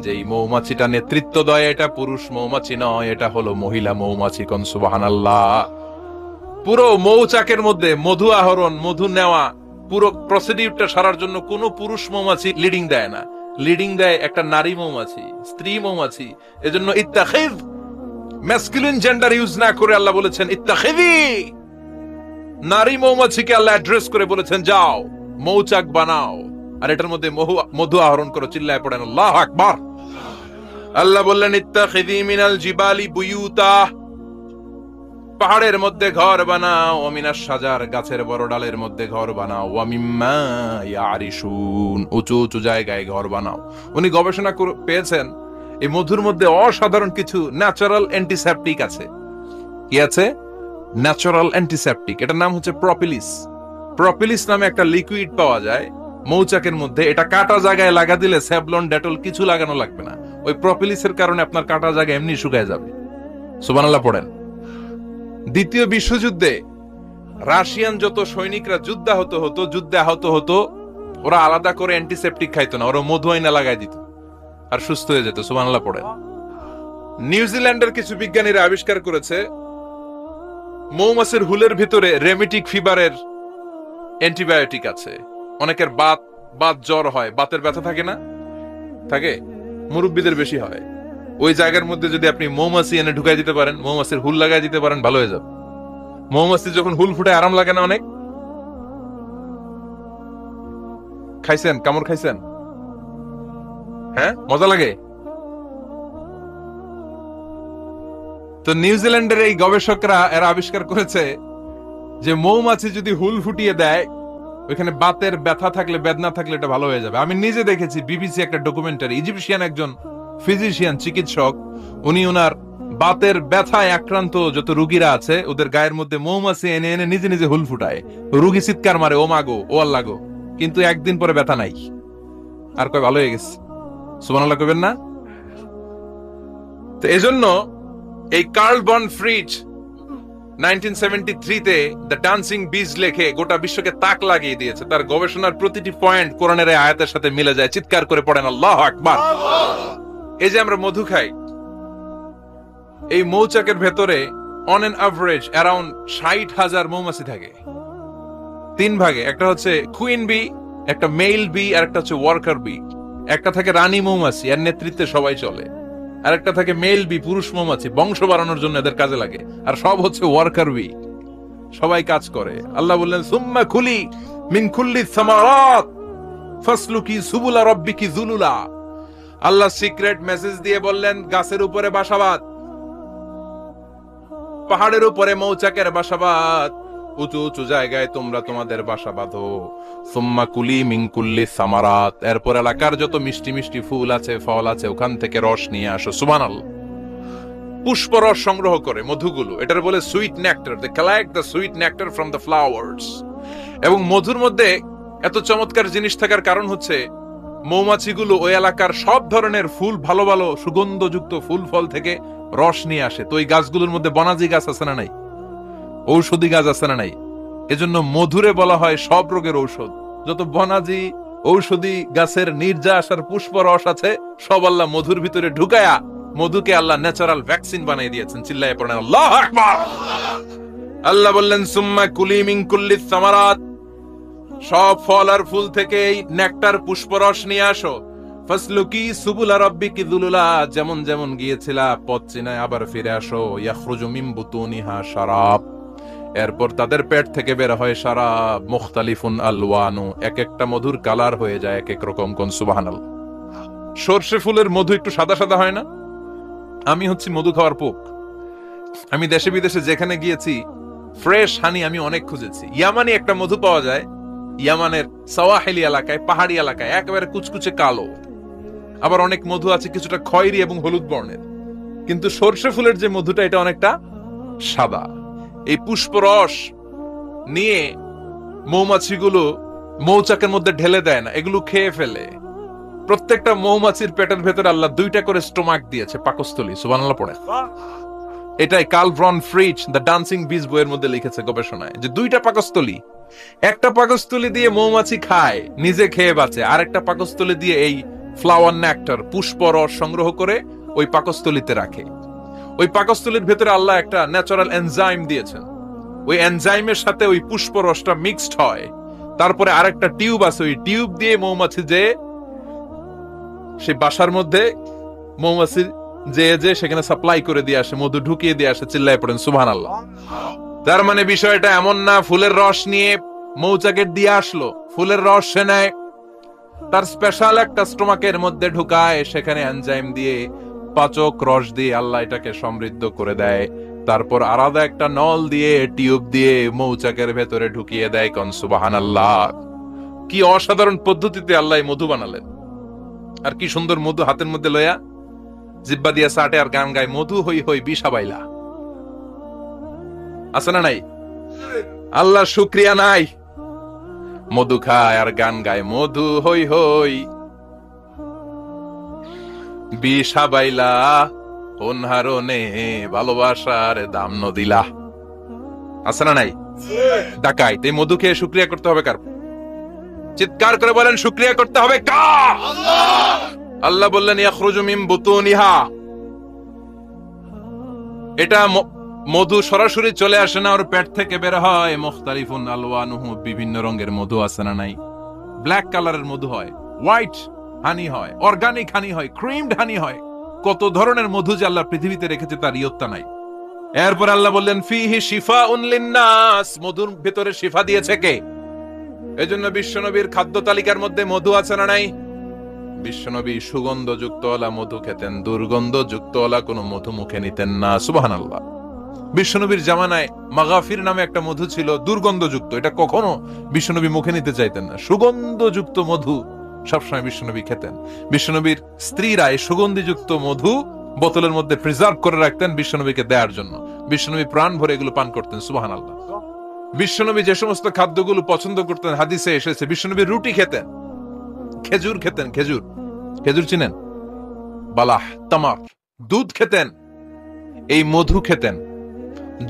যেই মৌমাছিটা নেতৃত্ব দেয় এটা পুরুষ মৌমাছি নয়, এটা হলো মহিলা মৌমাছি। কোন সুবহানাল্লাহ। পুরো মৌচাকের মধ্যে মধু আহরণ, মধু নেওয়া, পুরো প্রসিডিউরটা সারার জন্য কোনো পুরুষ মৌমাছি লিডিং দেয় না, লিডিং দেয় একটা নারী মৌমাছি, স্ত্রী মৌমাছি। এজন্য ইত্তাখিয, ম্যাসকুলিন জেন্ডার ইউজ না করে আল্লাহ বলেছেন ইত্তাখিযি। নারী মৌমাছিকে আল্লাহ অ্যাড্রেস করে বলেছেন যাও মৌচাক বানাও আর এটার মধ্যে মধু আহরণ করো। চিল্লায় পড়েন আল্লাহু আকবার। আল্লাহ বললেন ইত্তাখিযি মিনাল জিবালি বুয়ুতা, পাহাড়ের মধ্যে ঘর বানাও। ওয়া মিনাশ শাজার, গাছের বড় ডালের মধ্যে ঘর বানাও। ওয়া মিম্মা ইয়ারিশুন, উঁচু উঁচু জায়গায় ঘর বানাও। উনি গবেষণা পেয়েছেন এই মধুর মধ্যে অসাধারণ কিছু ন্যাচারাল অ্যান্টিসেপটিক আছে। কি আছে? Natural antiseptic. এটার নাম হচ্ছে প্রপিলিস। প্রপিলিস নামে একটা লিকুইড পাওয়া যায় মৌচাকের মধ্যে। এটা কাটা জায়গায় লাগা দিলে স্যাভলন, ডেটল কিছু লাগানো লাগবে না, ওই প্রপিলিসের কারণে আপনার কাটা জায়গা এমনি শুকায় যাবে। সুবহানাল্লাহ পড়েন। দ্বিতীয় বিশ্বযুদ্ধে রাশিয়ান যত সৈনিকরা যুদ্ধে আহত হতো, ওরা আলাদা করে অ্যান্টিসেপটিক খাইতো না, ওরা মধু আইনা লাগাই দিত আর সুস্থ হয়ে যেত। সুবহানাল্লাহ পড়েন। নিউজিল্যান্ডের কিছু বিজ্ঞানীরা আবিষ্কার করেছে মৌমাছির হুলের ভিতরে রেমিটিক ফিভারের অ্যান্টিবায়োটিক আছে। অনেকের বাত জ্বর হয়, বাতের ব্যথা থাকে না, থাকে, মুরব্বীদের বেশি হয়। ওই জায়গার মধ্যে যদি আপনি মৌমাছি এনে ঢুকাই দিতে পারেন, মৌমাছির হুল লাগাই দিতে পারেন, ভালো হয়ে যাবে। মৌমাছি যখন হুল ফুটে আরাম লাগে না অনেক? খাইছেন? কামড় খাইছেন? হ্যাঁ, মজা লাগে। তো নিউজিল্যান্ডের এই গবেষকরা এরা আবিষ্কার করেছে যে মৌমাছি যদি হুল ফুটিয়ে দেয়, ওইখানে বাতের ব্যথা থাকলে, বেদনা থাকলে এটা ভালো হয়ে যাবে। আমি নিজে দেখেছি, বিবিসি একটা ডকুমেন্টারি, ইজিপশিয়ান একজন ফিজিশিয়ান, চিকিৎসক, উনি ওনার বাতের ব্যথায় আক্রান্ত যত রুগীরা আছে ওদের গায়ের মধ্যে মৌমাছি এনে এনে নিজে নিজে হুল ফুটায়। রুগী চিৎকার মারে, ও মাগো, ও আল্লাহ গো, কিন্তু একদিন পরে ব্যথা নাই, আর কয় ভালো হয়ে গেছে। সুবহানাল্লাহ কইবেন না? তো এজন্য এই কার্ল বন ফ্রিজ 1973-তে দ্য ডান্সিং বিজ লেখে গোটা বিশ্বকে তাক লাগিয়ে দিয়েছে। তার গবেষণার প্রতিটি পয়েন্ট কোরআনের আয়াতের সাথে মিলে যায়। চিৎকার করে পড়েন আল্লাহু আকবার। এই যে আমরা মধু খাই, এই মৌচাকের ভেতরে অন এন অ্যাভারেজ অ্যারাউন্ড 60,000 মৌমাছি থাকে। তিন ভাগে, একটা হচ্ছে কুইন বি, একটা মেল বি, আর একটা হচ্ছে ওয়ার্কার বি। একটা থাকে রানী মৌমাছি, এর নেতৃত্বে সবাই চলে। আর একটা থাকে মেল বি, পুরুষ মৌমাছি, বংশ বাড়ানোর জন্য এদের কাজে লাগে। আর সব হচ্ছে ওয়ার্কার বি, সবাই কাজ করে। আল্লাহ বললেন সুম্মা কুলি মিন কুল্লি সামারাত ফাসলুকি সুবুলা রাব্বিকি যুলুলা। আল্লাহ সিক্রেট মেসেজ দিয়ে বললেন, গাছের উপরে বাসাবাদ, পাহাড়ের উপরে মৌচাকের বাসাবাদ, উঁচু উঁচু জায়গায় তোমরা তোমাদের বাসা বাঁধো। সুম্মা কুলি মিন কুল্লি সামারাত, এরপর এলাকার যত মিষ্টি মিষ্টি ফুল আছে, ফল আছে, ওখান থেকে রস নিয়ে আসো। সুবহানাল্লাহ। পুষ্প রস সংগ্রহ করে মধুগুলো, এটার বলে sweet nectar. They collect the sweet nectar from the flowers. এবং মধুর মধ্যে এত চমৎকার জিনিস থাকার কারণ হচ্ছে মৌমাছিগুলো ওই এলাকার সব ধরনের ফুল, ভালো ভালো সুগন্ধযুক্ত ফুল ফল থেকে রস নিয়ে আসে। তো ওই গাছগুলোর মধ্যে বনাজি গাছ আছে না নাই, ঔষধি গাছ আছে না নাই? এজন্য মধুরে বলা হয় সব রোগের ঔষধ। যত বনাজি ঔষধি গাছের নির্যাস আর পুষ্প রস আছে, সব আল্লাহ মধুর ভিতরে ঢুকায়া মধুকে আল্লাহ ন্যাচারাল ভ্যাকসিন বানিয়ে দিয়েছেন। চিল্লায়ে পড়েন আল্লাহু আকবার। আল্লাহ বললেন সুম্মা কুলি মিন কুল্লি সামারাত, সব ফল আর ফুল থেকে এই নেকটার পুষ্পরস নিয়ে আসো। ফাসলুকি সুবুলা রাব্বিকি যুলুলা, যেমন যেমন গিয়েছিলা পথ চিনায় আবার ফিরে আসো। ইয়াখরুজু মিন বুতুনিহা শারাব, এরপর তাদের পেট থেকে বের হয় শারাব। মুখতালিফুন আলওয়ানু, এক একটা মধুর কালার হয়ে যায় এক এক রকম। কোন সুবহানাল্লাহ। সরষে ফুলের মধু একটু সাদা সাদা হয় না? আমি হচ্ছি মধু খাওয়ার পোক। আমি দেশে বিদেশে যেখানে গিয়েছি ফ্রেশ হানি আমি অনেক খুঁজেছি। ইয়ামানি একটা মধু পাওয়া যায়, ইয়ামানের সাওয়াহিলি এলাকায়, পাহাড়ি এলাকায়, একেবারে কুচকুচে কালো। আবার অনেক মধু আছে কিছুটা খয়েরি এবং হলুদ বর্ণের। কিন্তু সরষে ফুলের যে মধুটা, এটা অনেকটা সাদা। এই পুষ্পরস নিয়ে মৌমাছিগুলো মৌচাকের মধ্যে ঢেলে দেয় না, এগুলো খেয়ে ফেলে। প্রত্যেকটা মৌমাছির পেটের ভেতরে আল্লাহ 2টা করে স্টোমাক দিয়েছে, পাকস্থলী। সুবহানাল্লাহ পড়ে। এটাই Karl von Frisch the dancing bees বইয়ের মধ্যে লিখেছে গবেষণায়, যে 2টা পাকস্থলী। একটা পাকস্থলী দিয়ে মৌমাছি খায়, নিজে খেয়ে বাঁচে, আর একটা পাকস্থলী দিয়ে এই ফ্লাওয়ার নেক্টার, পুষ্প রস সংগ্রহ করে ওই পাকস্থলীতে রাখে। ওই পাকস্থলীর ভেতরে আল্লাহ একটা ন্যাচারাল এনজাইম দিয়েছেন। ওই এনজাইমের সাথে ওই পুষ্প রসটা মিক্সড হয়। তারপরে আরেকটা টিউব আছে, ওই টিউব দিয়ে মৌমাছি যে সেই বাসার মধ্যে মৌমাছি যে সেখানে সাপ্লাই করে দিয়ে আসে, মধু ঢুকিয়ে দিয়ে আসে। চিল্লায় পড়েন সুবহানাল্লাহ। তার মানে বিষয়টা এমন না ফুলের রস নিয়ে মৌচাকের দিয়ে আসলো, ফুলের রস সে নেয়, তার স্পেশাল একটা স্টোমাকের মধ্যে ঢুকায়, সেখানে এনজাইম দিয়ে, পাচক রস দিয়ে আল্লাহ এটাকে সমৃদ্ধ করে দেয়। তারপর আলাদা একটা নল দিয়ে, টিউব দিয়ে মৌচাকের ভেতরে ঢুকিয়ে দেয়। কোন সুবহানাল্লাহ। কি অসাধারণ পদ্ধতিতে আল্লাহ মধু বানালেন। আর কি সুন্দর মধু হাতের মধ্যে লয়া জিব্বা দিয়া চাটে আর গান গায়, মধু হই হই বিষাবাইলা। আছে না নাই? আল্লাহ শুকরিয়া নাই? মধু খায় আর গান গায়, মধু হই হই। বিষা বাইলা অনহারনে ভালোবাসার দাম নদিলা। আছে না নাই? ডাকাই এই মধু খেয়ে শুকরিয়া করতে হবে কার? চিৎকার করে বলেন শুকরিয়া করতে হবে কার? আল্লাহ বললেন ইয়াখরুজু মিন বুতুনিহা। এটা মধু সরাসরি চলে আসে না, ওর পেট থেকে বের হয়। মুখতালিফুন আলওয়ানুহু, বিভিন্ন রঙের মধু আছে না নাই? ব্ল্যাক কালারের মধু হয়, হোয়াইট হানি হয়, অর্গানিক হানি হয়, ক্রিমড হানি হয়। কত ধরনের মধু যে আল্লাহ পৃথিবীতে রেখেছে তার ইয়ত্তা নাই। এরপর আল্লাহ বললেন ফিহি শিফাউন লিন্নাস, মধুর ভিতরে শিফা দিয়েছে কে? এজন্য বিশ্বনবীর খাদ্য তালিকার মধ্যে মধু আছে না নাই? বিশ্বনবী সুগন্ধযুক্তওয়ালা মধু খেতেন, দুর্গন্ধযুক্তওয়ালা কোনো মধু মুখে নিতেন না। সুবহানাল্লাহ। বিশ্বনবীর জামানায় মাগাফির নামে একটা মধু ছিল, দুর্গন্ধযুক্ত। এটা কখনো বিশ্বনবী মুখে নিতে চাইতেন না। সুগন্ধযুক্ত মধু সবসময় বিশ্বনবী খেতেন। বিশ্বনবীর স্ত্রীরা এই সুগন্ধিযুক্ত মধু বোতলের মধ্যে প্রিজার্ভ করে রাখতেন বিশ্বনবীকে দেওয়ার জন্য। বিশ্বনবী প্রাণ ভরে এগুলো পান করতেন। সুবহানাল্লাহ। বিশ্বনবী যে সমস্ত খাদ্যগুলো পছন্দ করতেন হাদিসে এসেছে। বিশ্বনবী রুটি খেতেন, খেজুর খেতেন। খেজুর, খেজুর চিনেন? বালাহ, তামার। দুধ খেতেন, এই মধু খেতেন,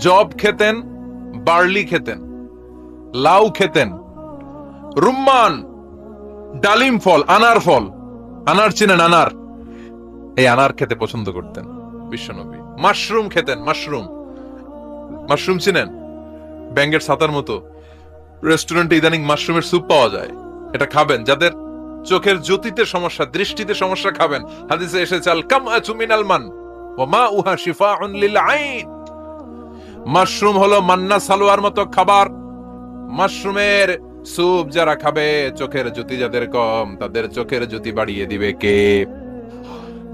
জব খেতেন, বার্লি খেতেন, লাউ খেতেন, রুম্মান, ডালিম ফল, আনার ফল। আনার চিনেন? আনার, এই আনার খেতে পছন্দ করতেন বিশ্বনবী। মাশরুম খেতেন, মাশরুম। মাশরুম চিনেন? ব্যাঙ্গের ছাতার মতো। রেস্টুরেন্টে ইদানিং মাশরুমের স্যুপ পাওয়া যায়, এটা খাবেন। যাদের চোখের জ্যোতিতে সমস্যা, দৃষ্টিতে সমস্যা, খাবেন। হাদিসে এসেছে আল কামআতু মিনাল মান ওয়া মাউহা শিফাউন লিল আইন। মাশরুম হলো মান্না সালোয়ার মতো খাবার। মাশরুমের স্যুপ যারা খাবে, চোখের জ্যোতি যাদের কম, তাদের চোখের জ্যোতি বাড়িয়ে দিবে কে?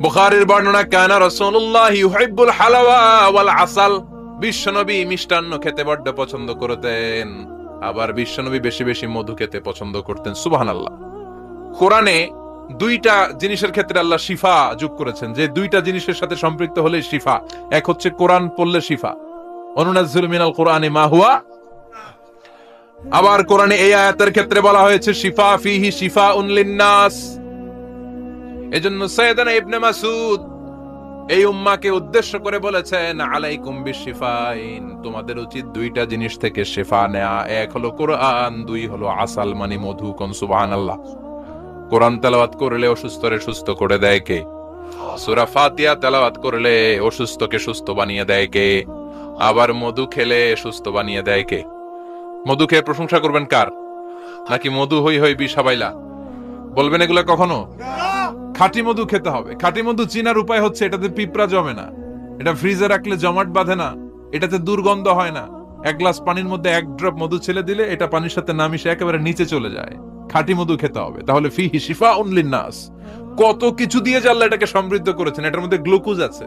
বুখারীর বর্ণনা, কানা রাসূলুল্লাহ ইউহিব্বুল হালাওয়া ওয়াল আসাল। বিশ্বনবী মিষ্টান্ন খেতে বড্ড পছন্দ করতেন, আবার বিশ্বনবী বেশি বেশি মধু খেতে পছন্দ করতেন। সুবহানাল্লাহ। কোরআনে দুইটা জিনিসের ক্ষেত্রে আল্লাহ শিফা যোগ করেছেন, যে দুইটা জিনিসের সাথে সম্পৃক্ত হলে শিফা। এক হচ্ছে কোরআন পড়লে শিফা, অনুনাজ্জিলু মিনাল কোরআনি মা হুয়া। আবার কোরআনে এই আয়াতের ক্ষেত্রে বলা হয়েছে শিফা, ফিহি শিফাউন লিন্নাস। এজন্য সাইয়েদানা ইবনে মাসউদ এই উম্মাহকে উদ্দেশ্য করে বলেছেন আলাইকুম বিশিফাইন, তোমাদের উচিত দুইটা জিনিস থেকে শিফা নেয়া। এক হলো কোরআন, দুই হলো আসাল মানে মধু। কোন সুবহানাল্লাহ। কোরআন তেলাওয়াত করলে অসুস্থরে সুস্থ করে দেয় কে? সূরা ফাতিহা তেলাওয়াত করলে অসুস্থকে সুস্থ বানিয়ে দেয় কে? আবার মধু খেলে সুস্থ বানিয়ে দেয় কে? মধু খেয়ে প্রশংসা করবেন কার? নাকি মধু হই হই বিষাবাইলা বলবেন? এগুলা কখনো। খাঁটি মধু খেতে হবে। খাঁটি মধু চিনার উপায় হচ্ছে এটাতে পিঁপড়া জমে না, এটা ফ্রিজে রাখলে জমাট বাঁধে না, এটাতে দুর্গন্ধ হয় না। এক গ্লাস পানির মধ্যে এক ড্রপ মধু ছেলে দিলে এটা পানির সাথে না মিশে একেবারে নিচে চলে যায়। খাঁটি মধু খেতে হবে। তাহলে ফিহি শিফাউন লিন্নাস। কত কিছু দিয়ে যে আল্লাহ এটাকে সমৃদ্ধ করেছেন। এটার মধ্যে গ্লুকোজ আছে,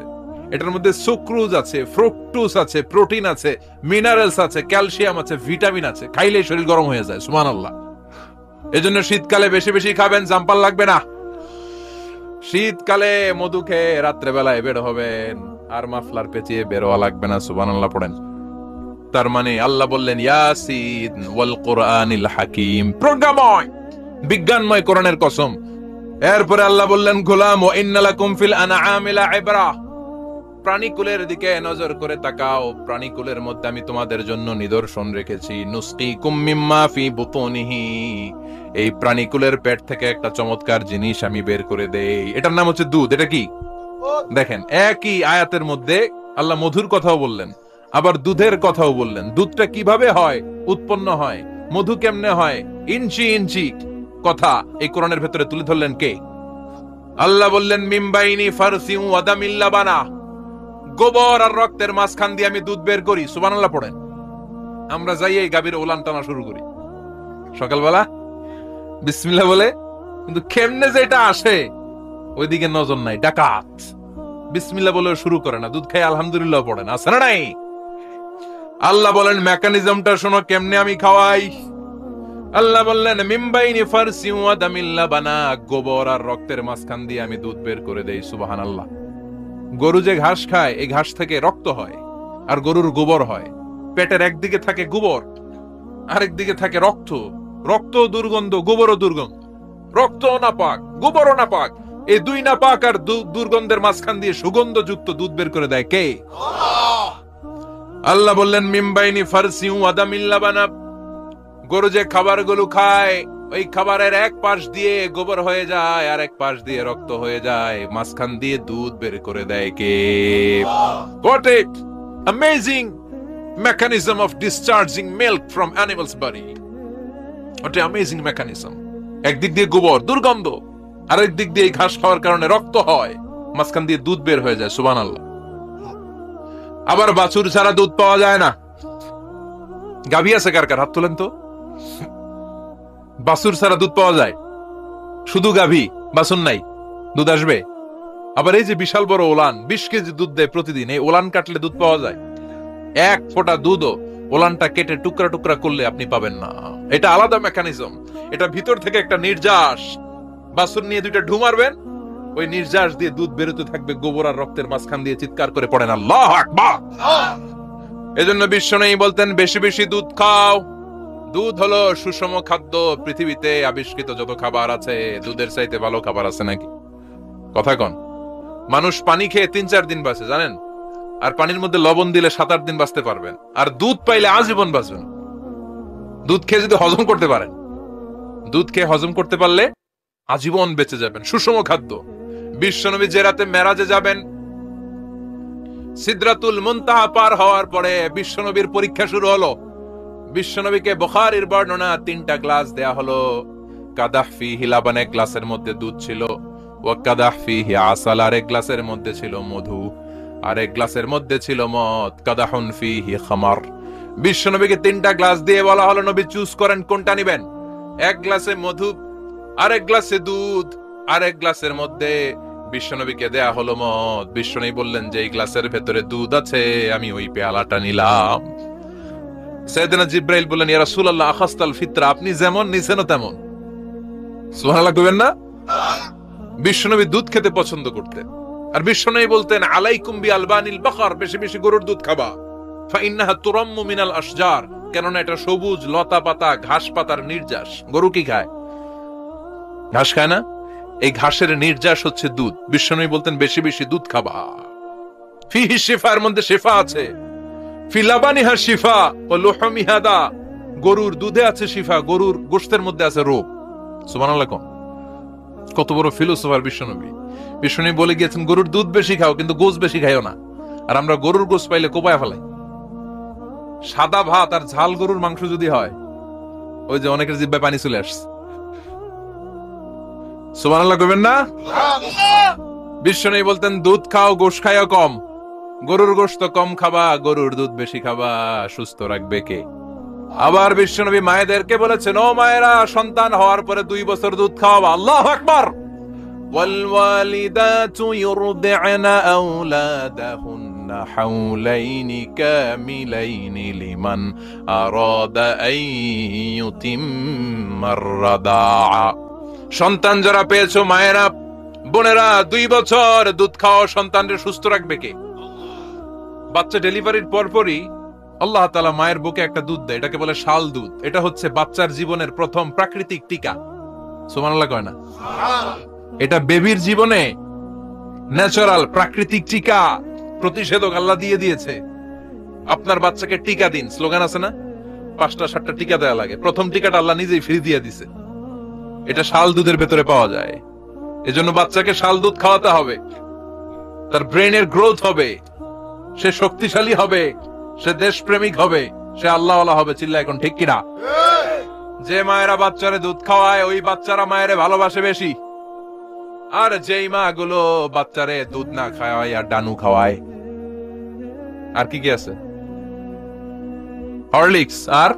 এটার মধ্যে সুক্রোজ আছে, ফ্রুকটোজ আছে, প্রোটিন আছে, মিনারেলস আছে, ক্যালসিয়াম আছে, ভিটামিন আছে। খাইলেই শরীর গরম হয়ে যায়। সুবহানাল্লাহ। এজন্য শীতকালে বেশি বেশি খাবেন, জাম্পাল লাগবে না। শীতকালে মধু খেয়ে রাত্রে বেলায় বের হবেন, আর মাফলার পেঁচিয়ে বের হওয়া লাগবে না। সুবহানাল্লাহ পড়েন। তার মানে আল্লাহ বললেন ইয়াসিন ওয়াল কোরআনিল হাকিম, প্রজ্ঞাময় বিজ্ঞানময় কোরআনের কসম। এরপরে আল্লাহ বললেন গোলাম ওয়া ইন্না লাকুম ফিল আনআমি লাইবরা, প্রাণীকুলের দিকে নজর করে তাকাও। প্রাণীকুলের মধ্যে আমি তোমাদের জন্য নিদর্শন রেখেছি। নুসকিকুম মিম্মা ফি বুতুনিহি, এই প্রাণীকুলের পেট থেকে একটা চমৎকার জিনিস আমি বের করে দেই, এটার নাম হচ্ছে দুধ। এটা কি? দেখেন, একই আয়াতের মধ্যে আল্লাহ মধুর কথাও বললেন, আবার দুধের কথাও বললেন। দুধটা কিভাবে হয়, উৎপন্ন হয়, মধু কেমনে হয়, ইঞ্চি ইঞ্চি কথা এই কোরআনের ভেতরে তুলে ধরলেন কে? আল্লাহ বললেন মিমবাইনি ফারসি ওয়া দামিল লাবানা, গোবর আর রক্তের মাঝখান দিয়ে আমি দুধ বের করি। সুবহানাল্লাহ পড়েন। আমরা যাই এই গাভীর ওলান টানা শুরু করি সকালবেলা বিসমিল্লাহ বলে, কিন্তু কেমনে যে এটা আসে ওইদিকে নজর নাই। ডাকাত বিসমিল্লাহ বলে শুরু করে না, দুধ খাই আলহামদুলিল্লাহ পড়ে না। আছে না নাই? আল্লাহ বলেন মেকানিজমটা শোনো কেমনে আমি খাওয়াই। আল্লাহ বললেন মিমবাইনি ফারসি ওয়া দামিল লাবানা, গোবর আর রক্তের মাঝখান দিয়ে আমি দুধ বের করে দেই। সুবহানাল্লাহ। গরু যে ঘাস খায়, এই ঘাস থেকে রক্ত হয় আর গরুর গোবর হয়। পেটের একদিকে থাকে গোবর, আরেক দিকে থাকে রক্ত। রক্ত দুর্গন্ধ, গোবরও দুর্গন্ধ। রক্ত নাপাক, গোবরও নাপাক। এই দুই নাপাক আর দুর্গন্ধের মাঝখান দিয়ে সুগন্ধযুক্ত দুধ বের করে দেয় কে? আল্লাহ বললেন মিমবাইনি ফারসিউ আদামিল লাবানা। গরু যে খাবারগুলো খায় ওই খাবারের এক পাশ দিয়ে গোবর হয়ে যায় আর এক পাশ দিয়ে রক্ত হয়ে যায়, মাঝখান দিয়ে দুধ বের করে দেয় কে? What a amazing mechanism of discharging milk from animal's body. What a amazing mechanism. একদিক দিয়ে গোবর দুর্গন্ধ, আরেক দিক দিয়ে ঘাস খাওয়ার কারণে রক্ত হয়, মাঝখান দিয়ে দুধ বের হয়ে যায়। সুবহানাল্লাহ। আবার বাছুর ছাড়া দুধ পাওয়া যায় না। গাভী আছে কার কার? হাত তোলেন তো। বাছুর ছাড়া দুধ পাওয়া যায়? শুধু গাভী, বাছুর নাই, দুধ আসবে? আবার এই যে বিশাল বড় ওলান 20 কেজি দুধ দেয় প্রতিদিন, এই ওলান কাটলে দুধ পাওয়া যায়? এক ফোঁটা দুধও ওলানটা কেটে টুকরা টুকরা করলে আপনি পাবেন না। এটা আলাদা মেকানিজম। এটা ভিতর থেকে একটা নির্যাস। বাছুর নিয়ে দুইটা ঢু মারবেন, ওই নির্যাস দিয়ে দুধ বেরোতে থাকবে, গোবর আর রক্তের মাঝখান দিয়ে চিৎকার করে পড়েন আল্লাহু আকবার। এজন্য বিশ্বনবী বলতেন বেশি বেশি দুধ খাও। দুধ হলো সুষম খাদ্য। পৃথিবীতে আবিষ্কৃত যত খাবার আছে দুধের চাইতে ভালো খাবার আছে নাকি? কথা কন। মানুষ পানি খেয়ে 3-4 দিন বাঁচে জানেন, আর পানির মধ্যে লবণ দিলে 7-8 দিন বাঁচতে পারবেন। আর দুধ পাইলে আজীবন বাঁচবেন। দুধ খেয়ে যদি হজম করতে পারেন, দুধ খেয়ে হজম করতে পারলে আজীবন বেঁচে যাবেন। সুষম খাদ্য। বিশ্বনবী যে রাতে মেরাজে যাবেন, সিদরাতুল মুনতাহা পার হওয়ার পরে বিশ্বনবীর পরীক্ষা শুরু হলো। বিশ্বনবীকে বুখারীর বর্ণনা 3টা গ্লাস দেয়া হলো। কাদাহ ফিহি লাবান, এক গ্লাসের মধ্যে দুধ ছিল। ওয়া কাদাহ ফিহি আসাল, আর এক গ্লাসের মধ্যে ছিল মধু, আর এক গ্লাসের মধ্যে ছিল মদ। কাদাহুন ফিহি খামার। বিশ্বনবীকে 3টা গ্লাস দিয়ে বলা হলো নবী চুজ করেন কোনটা নেবেন। এক গ্লাসে মধু, আরেক গ্লাসে দুধ, আরেক গ্লাসের মধ্যে বিশ্বনবীকে দেয়া হলো মদ। বিশ্বনবী বললেন যে এই গ্লাসের ভেতরে দুধ আছে, আমি ওই পেয়ালাটা নিলাম। সাইয়েদনা জিবরাইল বললেন ইয়া রাসূলুল্লাহ আখাসতাল ফিতরা, আপনি যেমন নিছেন তেমন। সুবহানাল্লাহ কইবেন না? বিশ্বনবী দুধ খেতে পছন্দ করতেন। আর বিশ্বনবী বলতেন আলাইকুম বি আলবানিল বাকার, বেশি বেশি গরুর দুধ খাবা। ফা ইন্নাহা তুরাম্মু মিনাল আশজার, কেননা এটা সবুজ লতা পাতা ঘাস পাতার নির্যাস। গরু কি খায়? ঘাস খায় না? এই ঘাসের নির্যাস হচ্ছে দুধ। বিশ্বনবী বলতেন বেশি বেশি দুধ খাবা। ফিহি শিফা, এর মধ্যে শিফা আছে। ফি লাবানিহা শিফা ওয়া লুহুমিহা দা, গরুর দুধে আছে শিফা, গরুর গোশতের মধ্যে আছে রোগ। সুবহানাল্লাহ। কত বড় ফিলোসোফার বিশ্বনবী। বিশ্বনবী বলে গিয়েছেন গরুর দুধ বেশি খাও, কিন্তু গোশ বেশি খাইও না। আর আমরা গরুর গোশ পাইলে কোপায় ফেলাই। সাদা ভাত আর ঝাল গরুর মাংস যদি হয়, ওই যে অনেকের জিহ্বায় পানি চলে আসছে। সুবহানাল্লাহ কইবেন না? বিশ্বনবী বলতেন দুধ খাও, গোশ খাইও কম। গরুর গোশত কম খাবা, গরুর দুধ বেশি খাবা। সুস্থ রাখবে কে? আবার বিশ্বনবী মায়েদেরকে বলেছেন ও মায়েরা, সন্তান হওয়ার পরে 2 বছর দুধ খাওয়াবা। আল্লাহু আকবার। ওয়াল ওয়ালিদাতু ইউরদি'না আওলাদাহুন্না হাওলাইনি কামিলাইনি লিমান আরাদা আন ইউতিম্মার রাদা'a। সন্তান যারা পেয়েছো মায়েরা, বোনেরা, 2 বছর দুধ খাওয়া সন্তানকে সুস্থ রাখবে কে? বাচ্চা ডেলিভারির পরপরই আল্লাহ তাআলা মায়ের বুকে একটা দুধ দেয়, এটাকে বলে শাল দুধ। এটা হচ্ছে বাচ্চার জীবনের প্রথম প্রাকৃতিক টিকা। সুবহানাল্লাহ কয় না? এটা বেবির জীবনে ন্যাচারাল প্রাকৃতিক টিকা, প্রতিষেধক আল্লাহ দিয়ে দিয়েছে। আপনার বাচ্চাকে টিকা দিন, স্লোগান আছে না? 5টা-7টা টিকা দেয়া লাগে। প্রথম টিকাটা আল্লাহ নিজেই ফ্রি দিয়ে দিছে। এটা শাল দুধের ভেতরে পাওয়া যায়। এজন্য বাচ্চাকে শাল দুধ খাওয়াতে হবে। তার ব্রেনের গ্রোথ হবে, সে শক্তিশালী হবে, সে দেশপ্রেমিক হবে, সে আল্লাহওয়ালা হবে। চিল্লা এখন ঠিক কিনা? যে মায়েরা বাচ্চারে দুধ খাওয়ায় ওই বাচ্চারা মায়েরে ভালোবাসে বেশি। আর যেই মা গুলো বাচ্চারে দুধ না খাওয়ায় আর ডানু খাওয়ায়, আর কি কি আছে, হরলিক্স আর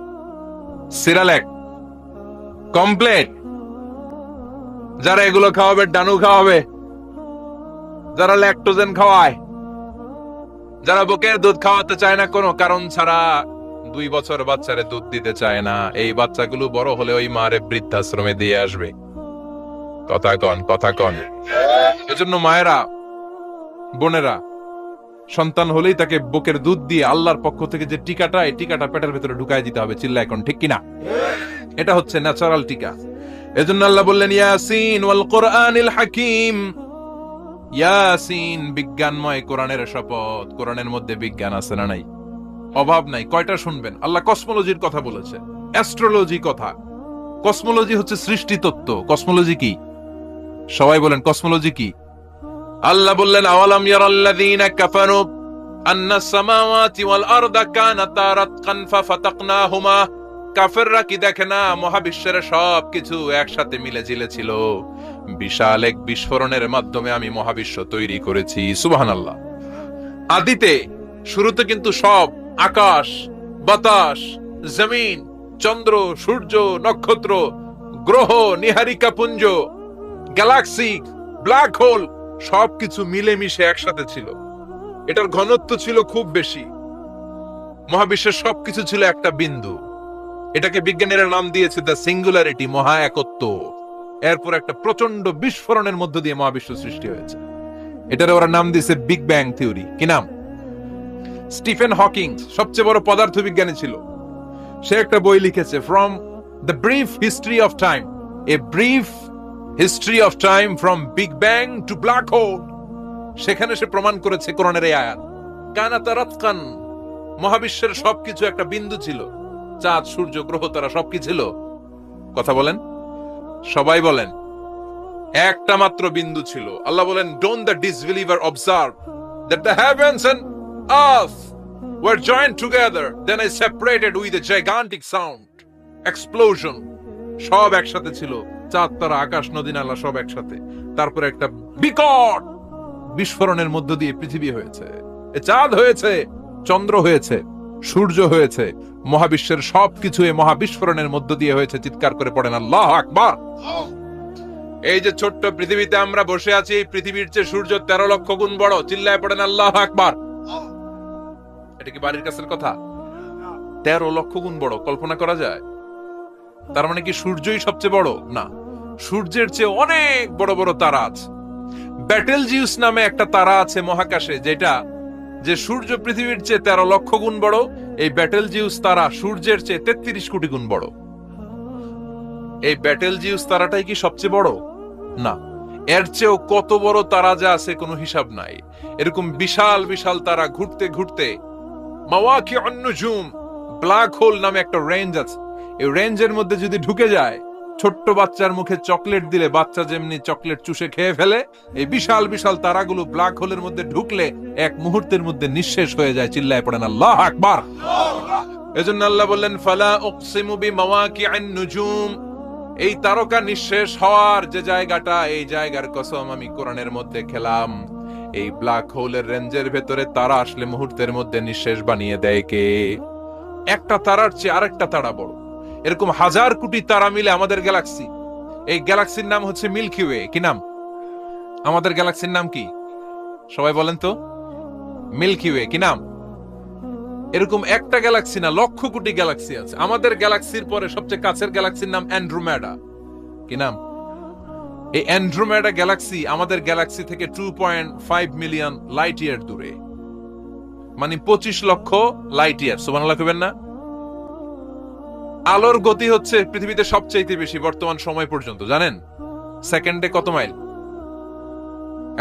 সিরালেক, কমপ্লেট, যারা এগুলো খাওয়াবে ডানু খাওয়াবে, যারা ল্যাকটোজেন খাওয়ায়, যারা বুকের দুধ খাওয়াতে চায় না কোনো কারণ ছাড়া, 2 বছর বাচ্চারে দুধ দিতে চায় না, এই বাচ্চাগুলো বড় হলে ওই মারে বৃদ্ধাশ্রমে দিয়ে আসবে। কথা কন, কথা কন। এজন্য মায়েরা, বোনেরা, সন্তান হলেই তাকে বুকের দুধ দিয়ে আল্লাহর পক্ষ থেকে যে টিকাটা, এই টিকাটা পেটের ভেতরে ঢুকাই দিতে হবে। চিল্লা এখন ঠিক কিনা? এটা হচ্ছে ন্যাচারাল টিকা। এজন্য আল্লাহ বললেন ইয়াসিন ওয়াল কোরআনিল হাকিম। ইয়াসিন, বিজ্ঞানময় কোরআনের শপথ। কোরআনের মধ্যে বিজ্ঞান আছে না নাই? অভাব নাই। কয়টা শুনবেন? আল্লাহ কসমোলজির কথা বলেছে, অ্যাস্ট্রোলজি কথা। কসমোলজি হচ্ছে সৃষ্টি তত্ত্ব। কসমোলজি কি? সবাই বলেন কসমোলজি কি? আল্লাহ বললেন আওয়ালাম ইয়ারাল্লাযীনা কাফারু আন্নাস সামাওয়াতি ওয়াল আরদা কানাতা রাতকান ফাফাতাকনাহুমা। কাফেররা কি দেখে না মহাবিশ্বের সবকিছু একসাথে মিলে ঝিলে ছিল, বিশাল এক বিস্ফোরণের মাধ্যমে আমি মহাবিশ্ব তৈরি করেছি। সুবহানাল্লাহ। আদিতে, শুরুতে কিন্তু সব আকাশ, বাতাস, জমিন, চন্দ্র, সূর্য, নক্ষত্র, গ্রহ, নীহারিকা পুঞ্জ, গ্যালাক্সি, ব্ল্যাক হোল সবকিছু মিলেমিশে একসাথে ছিল। এটার ঘনত্ব ছিল খুব বেশি। মহাবিশ্বের সবকিছু ছিল একটা বিন্দু। এটাকে বিজ্ঞানীরা নাম দিয়েছে দ্য সিঙ্গুলারিটি, মহা একত্ব। এরপর একটা প্রচন্ড বিস্ফোরণের মধ্য দিয়ে মহাবিশ্ব সৃষ্টি হয়েছে। এটার ওরা নাম দিয়েছে বিগ ব্যাং থিওরি। কি নাম? স্টিফেন হকিং সবচেয়ে বড় পদার্থবিজ্ঞানী ছিল। সে একটা বই লিখেছে, from the brief history of time, a brief history of time from big bang two black hole. সেখানে সে প্রমাণ করেছে কোরআনের এই আয়াত, কানাতা রাতকান, মহাবিশ্বের সবকিছু একটা বিন্দু ছিল। চাঁদ, সূর্য, গ্রহ, তারা সবকিছু ছিল। কথা বলেন, সবাই বলেন। একটা মাত্র বিন্দু ছিল। আল্লাহ বলেন, don't the disbeliever observe that the heavens and earth were joined together, then I separated with a gigantic sound, explosion. সব একসাথে ছিল। চাঁদ, তারা, আকাশ, নদী, নালা সব একসাথে। তারপরে একটা বিকট বিস্ফোরণের মধ্য দিয়ে পৃথিবী হয়েছে, চাঁদ হয়েছে, চন্দ্র হয়েছে, সূর্য হয়েছে। মহাবিশ্বের সবকিছু এই মহাবিস্ফোরণের মধ্য দিয়ে হয়েছে। চিৎকার করে পড়েন আল্লাহু আকবার। এই যে ছোট্ট পৃথিবীতে আমরা বসে আছি, এই পৃথিবীর চেয়ে সূর্য 13 লক্ষ গুণ বড়। চিল্লায় পড়েন আল্লাহু আকবার। এটা কি বাড়ির কাছের কথা? 13 লক্ষ গুণ বড়। কল্পনা করা যায়? তার মানে কি সূর্যই সবচেয়ে বড়? না, সূর্যের চেয়ে অনেক বড় বড় তারা আছে। ব্যাটেলজিউস নামে একটা তারা আছে মহাকাশে, যেটা যে সূর্য পৃথিবীর চেয়ে 13 লক্ষ গুণ বড়। এই ব্যাটেলজিউস তারা সূর্যের চেয়ে 33 কোটি গুণ বড়। এই ব্যাটেলজিউস তারাটাই কি সবচেয়ে বড়? না, এর চেয়েও কত বড় তারা যা আছে কোনো হিসাব নাই। এরকম বিশাল বিশাল তারা ঘুরতে ঘুরতে মাওয়াকিউন নুজুম, ব্ল্যাক হোল নামে একটা রেঞ্জ আছে। এই রেঞ্জের মধ্যে যদি ঢুকে যায়, ছোট্ট বাচ্চার মুখে চকলেট দিলে বাচ্চা যেমনি চকলেট চুষে খেয়ে ফেলে, এই বিশাল বিশাল তারাগুলো ব্ল্যাক হোলের মধ্যে ঢুকলে এক মুহূর্তের মধ্যে নিঃশেষ হয়ে যায়। চিল্লায় পড়েন আল্লাহু আকবার। এজন্য আল্লাহ বললেন, ফালা উকসিমু বিমাওয়াকিউন নুজুম। এই তারকা নিঃশেষ হওয়ার যে জায়গাটা, এই জায়গার কসম আমি কোরআনের মধ্যে খেলাম। এই ব্ল্যাক হোলের রেঞ্জের ভেতরে তারা আসলে মুহূর্তের মধ্যে নিঃশেষ বানিয়ে দেয় কে? একটা তারার চেয়ে আরেকটা তারা বড়। এরকম হাজার কোটি তারা মিলে আমাদের গ্যালাক্সি। এই গ্যালাক্সির নাম হচ্ছে মিল্কি ওয়ে। কি নাম? আমাদের গ্যালাক্সির নাম কি? সবাই বলেন তো। Milky way. কি নাম? এরকম একটা গ্যালাক্সি না, লক্ষ কোটি গ্যালাক্সি আছে। আমাদের গ্যালাক্সির পরে সবচেয়ে কাছের গ্যালাক্সির নাম অ্যান্ড্রোমেডা। কি নাম? এই অ্যান্ড্রোমেডা গ্যালাক্সি আমাদের গ্যালাক্সি থেকে 2.5 মিলিয়ন লাইট ইয়ার দূরে, মানে 25 লক্ষ লাইট ইয়ার। সুবহানাল্লাহ কইবেন না? আলোর গতি হচ্ছে পৃথিবীতে সবচেয়ে বেশি বর্তমান সময় পর্যন্ত। জানেন সেকেন্ডে কত মাইল?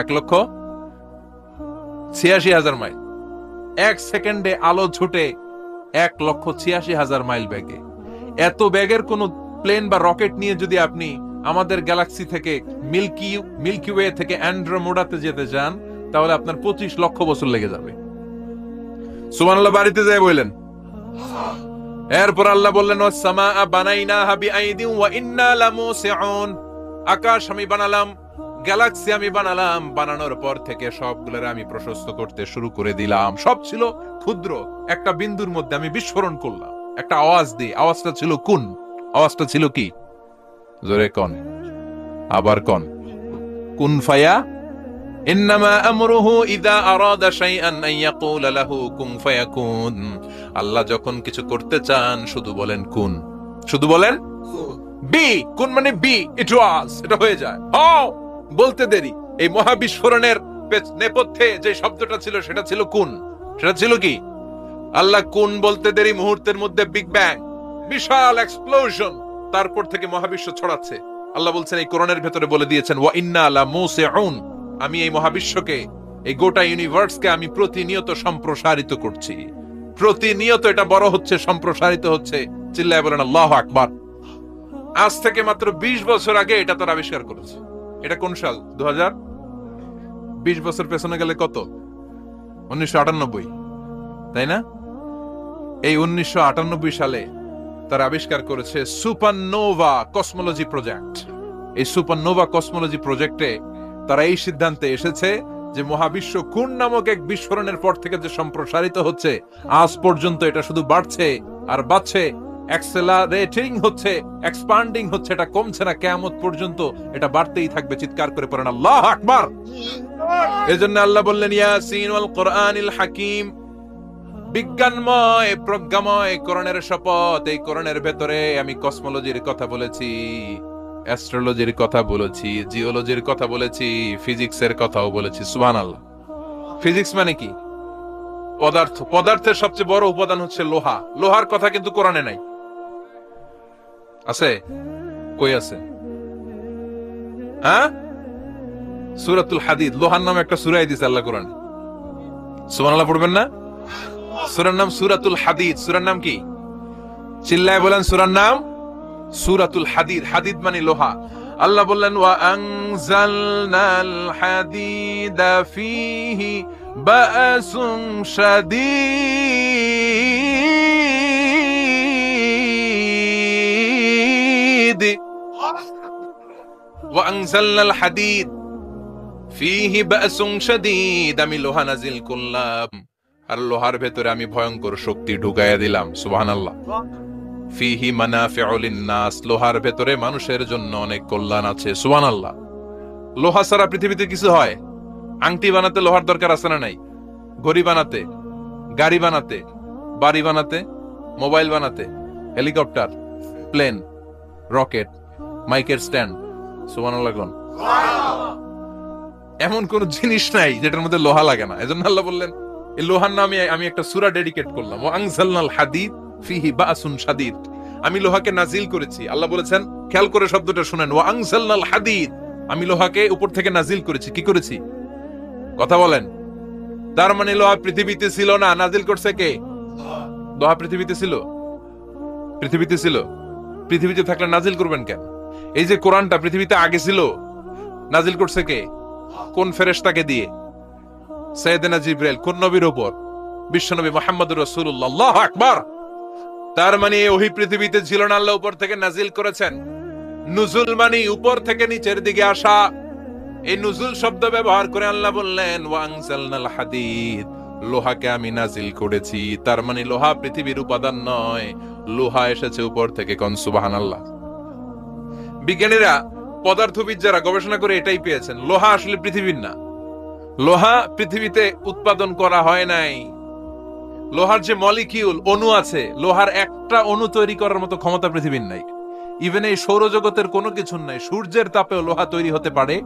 1,86,000 মাইল। এক সেকেন্ডে আলো ছুটে 1,86,000 মাইল বেগে। এত বেগের কোন প্লেন বা রকেট নিয়ে যদি আপনি আমাদের গ্যালাক্সি থেকে মিল্কি ওয়ে থেকে অ্যান্ড্রোমেডাতে যেতে চান, তাহলে আপনার 25 লক্ষ বছর লেগে যাবে। সুবহানাল্লাহ বাড়িতে যায় বললেন। এরপর আল্লাহ বললেন, ওয়াস-সামাআ বানাইনাহা বিআইদিন ওয়া ইন্না লামুসিউন। আকাশ আমি বানালাম, গ্যালাক্সি আমি বানালাম। বানানোর পর থেকে সবগুলোর আমি প্রশস্ত করতে শুরু করে দিলাম। সব ছিল ক্ষুদ্র, একটা বিন্দুর মধ্যে আমি বিস্ফোরণ করলাম। একটা আওয়াজ দিয়ে, আওয়াজটা ছিল কুন। আওয়াজটা ছিল কি? জোরে কন, আবার কন। কুন ফায়া ইন্নামা আমরুহু ইযা আরাদা শাইআন আন ইয়াকুলা লাহু কুন ফায়াকুন। আল্লাহ যখন কিছু করতে চান শুধু বলেন কুন, শুধু বলেন বি। কুন মানে বি, ইট ওয়াজ, এটা হয়ে যায়। হাও বলতে দেরি। এই মহাবিস্ফোরণের নেপথ্যে যে শব্দটা ছিল সেটা ছিল কুন। সেটা ছিল কি? আল্লাহ কুন বলতে দেরি, মুহূর্তের মধ্যে বিগ ব্যাং, বিশাল এক্সপ্লোশন। তারপর থেকে মহাবিশ্ব ছড়াচ্ছে। আল্লাহ বলছেন এই কোরআনের ভেতরে বলে দিয়েছেন ওয়া ইন্না লা মুসিউন, আমি এই মহাবিশ্বকে, এই গোটা ইউনিভার্সকে আমি প্রতিনিয়ত সম্প্রসারিত করছি। প্রতিনিয়ত এটা বড় হচ্ছে, সম্প্রসারিত হচ্ছে। চিল্লায় বলেন আল্লাহু আকবার। আজ থেকে মাত্র 20 বছর আগে এটা তারা আবিষ্কার করেছে। এটা কোন সাল? 2000। 20 বছর পেছনে গেলে কত? 1998, তাই না? এই 1998 সালে তারা আবিষ্কার করেছে সুপারনোভা কসমোলজি প্রজেক্ট। এই সুপারনোভা কসমোলজি প্রজেক্টে তারা এই সিদ্ধান্তে এসেছে যে মহাবিশ্ব কোন নামক এক বিস্ফোরণের পর থেকে যে সম্প্রসারিত হচ্ছে, আজ পর্যন্ত এটা শুধু বাড়ছে আর বাড়ছে, অ্যাক্সেলারেটিং হচ্ছে, এক্সপান্ডিং হচ্ছে, এটা কমছে না। কিয়ামত পর্যন্ত এটা বাড়তেই থাকবে। চিৎকার করে পড়েন আল্লাহু আকবার। এজন্য আল্লাহ বললেন ইয়াসিন ওয়াল কোরআনিল হাকিম, বিজ্ঞানময় প্রজ্ঞাময় কোরআনের শপথ। এই কোরআনের ভেতরে আমি কসমোলজির কথা বলেছি, অ্যাস্ট্রোলজির কথা বলেছি, জিওলজির কথা বলেছি, ফিজিক্সের কথাও বলেছি। সুবহানাল্লাহ। ফিজিক্স মানে কি? পদার্থ। পদার্থের সবচেয়ে বড় উপাদান হচ্ছে লোহা। লোহার কথা কিন্তু কোরআনে নাই। আছে? কই আছে? হ্যাঁ, সূরাতুল হাদিদ, লোহার নামে একটা সূরা দিয়েছে আল্লাহ কোরআনে। সুবহানাল্লাহ পড়বেন না? সূরার নাম সূরাতুল হাদিদ। সূরার নাম কি? চিল্লায় বলেন সূরার নাম সূরাতুল হাদিদ। হাদিদ মানে লোহা। আল্লাহ বললেন ওয়া আনজালনাল হাদিদা ফীহি বা'সুন শাদীদ, ওয়া আনজালনাল হাদিদ ফীহি বা'সুন শাদীদ, আমি লোহা নাজিল করলাম আর লোহার ভেতরে আমি ভয়ঙ্কর শক্তি ঢুকাইয়া দিলাম। সুবহানাল্লাহ। ফিহি মানাফিউ লিন-নাস, লোহার ভেতরে মানুষের জন্য অনেক কল্যাণ আছে। সুবহানাল্লাহ। লোহা ছাড়া পৃথিবীতে কিছু হয়? আংটি বানাতে লোহার দরকার আছে না নাই? ঘড়ি বানাতে, গাড়ি বানাতে, বাড়ি বানাতে, মোবাইল বানাতে, হেলিকপ্টার, প্লেন, রকেট, মাইকের স্ট্যান্ড। সুবহানাল্লাহ। কোন এমন কোন জিনিস নাই যেটার মধ্যে লোহা লাগে না। এজন্য আল্লাহ বললেন এই লোহার নামে আমি একটা সূরা ডেডিকেট করলাম, ওয়া আনজালনাল হাদিদ ফিহি বা'সুন শাদীদ, আমি লোহাকে নাজিল করেছি। আল্লাহ বলেছেন, খেয়াল করে শব্দটা শুনেন, ওয়া আনজালনাল হাদিদ, আমি লোহাকে উপর থেকে নাজিল করেছি। কি করেছি? কথা বলেন। তার মানে লোহা পৃথিবীতে ছিল না, নাজিল করছে কে? লোহা পৃথিবীতে ছিল? পৃথিবীতে ছিল। পৃথিবীতে থাকলে নাজিল করবেন কেন? এই যে কোরআনটা পৃথিবীতে আগে ছিল, নাজিল করছে কে? কোন ফেরেশতাকে দিয়ে? সাইয়েদনা জিবরাইল। কোন নবীর উপর? বিশ্বনবী মুহাম্মদুর রাসূলুল্লাহ। আল্লাহু আকবার। তার মানে ওহি পৃথিবীতে ছিল না, আল্লাহ উপর থেকে নাজিল করেছেন। নুজুল মানে উপর থেকে নিচের দিকে আসা। এই নুজুল শব্দ ব্যবহার করে আল্লাহ বললেন ওয়া আনজালনাল হাদিদ, লোহাকে আমি নাজিল করেছি। তার মানে লোহা পৃথিবীর উপাদান নয়, লোহা এসেছে উপর থেকে। কোন সুবহানাল্লাহ। বিজ্ঞানীরা, পদার্থবিদ যারা গবেষণা করে এটাই পেয়েছেন, লোহা আসলে পৃথিবীর না। লোহা পৃথিবীতে উৎপাদন করা হয় নাই। লোহার যে মলিকিউল, অণু আছে, লোহার একটা অণু তৈরি করার মতো ক্ষমতা পৃথিবীর নাই। ইভেন এই সৌরজগতের কোনো কিছু নাই। সূর্যের তাপেও লোহা তৈরি হতে পারে।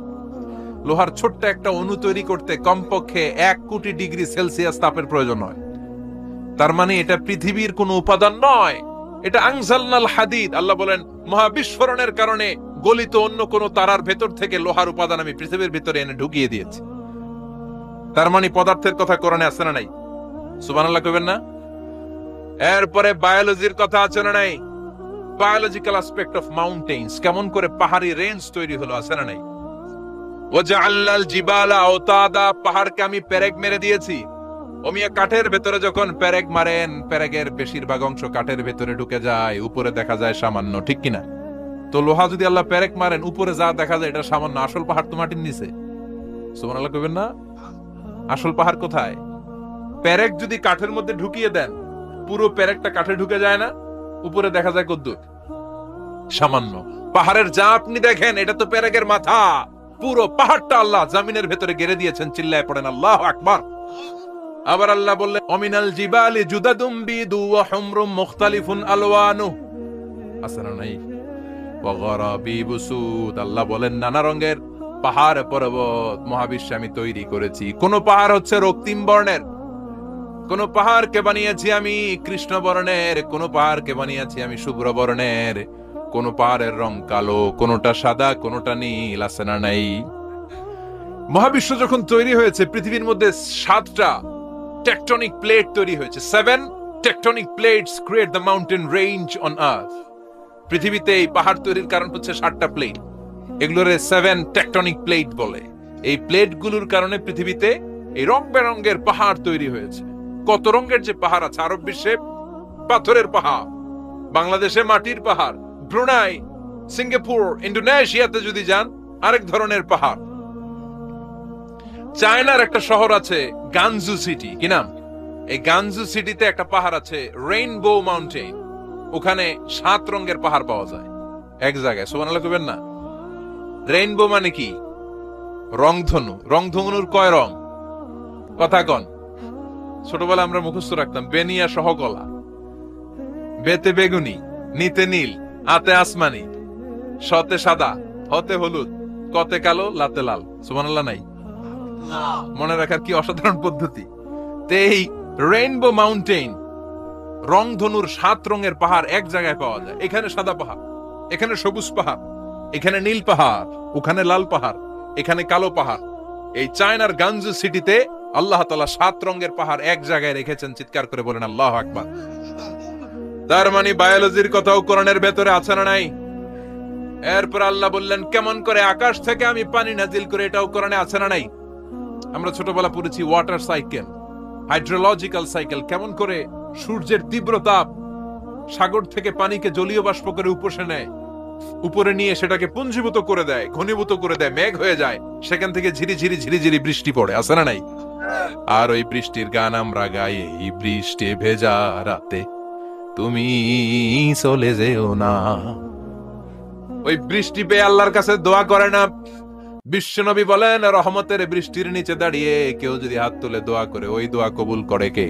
লোহার ছোট্ট একটা অণু তৈরি করতে কমপক্ষে 1 কোটি ডিগ্রি সেলসিয়াস তাপের প্রয়োজন হয়। তার মানে এটা পৃথিবীর কোনো উপাদান নয়, এটা আনজালনাল হাদিদ। আল্লাহ বলেন মহাবিস্ফোরণের কারণে গলিত অন্য কোন তারার ভেতর থেকে লোহার উপাদান আমি পৃথিবীর ভিতরে এনে ঢুকিয়ে দিয়েছি। তার মানে পদার্থের কথা কোরআনে আছে না নাই? সুবহানাল্লাহ কইবেন না? এরপরে বায়োলজির কথা আছে না নাই? বায়োলজিক্যাল অ্যাসপেক্ট অফ মাউন্টেইনস, কেমন করে পাহাড়ি রেঞ্জ তৈরি হলো, আছে না নাই? ওয়াজআলনাল জিবালা আওতাদা, পাহাড়কে আমি পেরেক মেরে দিয়েছি। ওমিয়া কাঠের ভেতরে যখন পেরেক মারেন, পেরেকের বেশিরভাগ অংশ কাঠের ভেতরে ঢুকে যায়, উপরে দেখা যায় সামান্য, ঠিক কিনা? তো লোহা যদি আল্লাহ পেরেক মারেন, উপরে যা দেখা যায় এটা সামান্য, আসল পাহাড় তো মাটির নিচে। সুবহানাল্লাহ কইবেন না? আসল পাহাড় কোথায়? পেরেক যদি কাঠের মধ্যে ঢুকিয়ে দেন, পুরো পেরেকটা কাঠে ঢুকে যায় না, উপরে দেখা যায় কদ্দুর? সামান্য। পাহাড়ের যা আপনি দেখেন এটা তো পেরেকের মাথা। পুরো পাহাড়টা আল্লাহ জমিনের ভেতরে গেড়ে দিয়েছেন। চিল্লায় পড়েন আল্লাহু আকবার। আবার আল্লাহ বললেন অমিনাল জিবালি জুদাদুম বিদু ওয়া হুমরুম মুখতালিফুন আলওয়ানু, আছে না নাই? ওয়া গরাবিবু সুদ, আল্লাহ বলেন নানা রঙের পাহাড় পর্বত মহাবিশ্বে আমি তৈরি করেছি। কোন পাহাড় হচ্ছে রক্তিম বর্ণের, কোন পাহাড়কে বানিয়েছি আমি কৃষ্ণ বর্ণের, কোন পাহাড়কে বানিয়েছি আমি শুভ্র বর্ণের, কোন পাহাড়ের রং কালো, কোনটা সাদা, কোনটা নীল, আছে না নাই? মহাবিশ্ব যখন তৈরি হয়েছে, পৃথিবীর মধ্যে 7টা টেকটনিক প্লেট তৈরি হয়েছে। 7 tectonic plates create the mountain range on earth. পৃথিবীতে এই পাহাড় তৈরির কারণ হচ্ছে 7টা প্লেট। এগুলোরে 7 টেকটনিক প্লেট বলে। এই প্লেটগুলোর কারণে পৃথিবীতে এই রং বেরঙের পাহাড় তৈরি হয়েছে। কত রঙের যে পাহাড় আছে! আরব বিশ্বে পাথরের পাহাড়, বাংলাদেশে মাটির পাহাড়, ব্রুনাই, সিঙ্গাপুর, ইন্দোনেশিয়াতে যদি যান আরেক ধরনের পাহাড়। চায়নার একটা শহর আছে গানজু সিটি, কি নাম? এই গানজু সিটিতে একটা পাহাড় আছে রেইনবো মাউন্টেন। ওখানে 7 রঙের পাহাড় পাওয়া যায় এক জায়গায়। সুবহানাল্লাহ কইবেন না? রেইনবো মানে কি? রংধনু। রংধনুর কয় রং? কথা কন। ছোটবেলা আমরা মুখস্থ রাখতাম বেনিয়া সহ কলা, বেতে বেগুনি, নিতে নীল, আতে আসমানি, শতে সাদা, হতে হলুদ, কতে কালো, লাতে লাল। সুবহানাল্লাহ নাই? মনে রাখার কি অসাধারণ পদ্ধতি! এই রেইনবো মাউন্টেন, রংধনুর 7 রঙের পাহাড় এক জায়গায় পাওয়া যায়। এখানে সাদা পাহাড়, এখানে সবুজ পাহাড়, এখানে নীল পাহাড়, ওখানে লাল পাহাড়, এখানে কালো পাহাড়। এই চায়নার গানজু সিটিতে আল্লাহ তাআলা 7 রঙের পাহাড় এক জায়গায় রেখেছেন। চিৎকার করে বলেন আল্লাহু আকবার। তার মানে বায়োলজির কথাও কোরআনের ভেতরে আছে না নাই? এরপর আল্লাহ বললেন কেমন করে আকাশ থেকে আমি পানি নাজিল করে, এটাও কোরআনে আছে না নাই? আমরা ছোটবেলা পড়েছি ওয়াটার সাইকেল, হাইড্রোলজিক্যাল সাইকেল। কেমন করে সূর্যের তীব্র তাপ সাগর থেকে পানিকে জলীয় বাষ্প করে উপসে নেয়, উপরে নিয়ে সেটাকে পুঞ্জীভূত করে দেয়, ঘনীভূত করে দেয়, মেঘ হয়ে যায়, সেখান থেকে ঝিরিঝিরি ঝিরিঝিরি বৃষ্টি পড়ে, আছে না নাই? আর ওই বৃষ্টির গান আমরা গাই, এই বৃষ্টি ভেজা রাতে তুমি চলে যেও না। ওই বৃষ্টি পেয়ে আল্লাহর কাছে দোয়া করে না? বিশ্বনবী বলেন রহমতের বৃষ্টির নিচে দাঁড়িয়ে কেউ যদি হাত তুলে দোয়া করে, ওই দোয়া কবুল করে কে?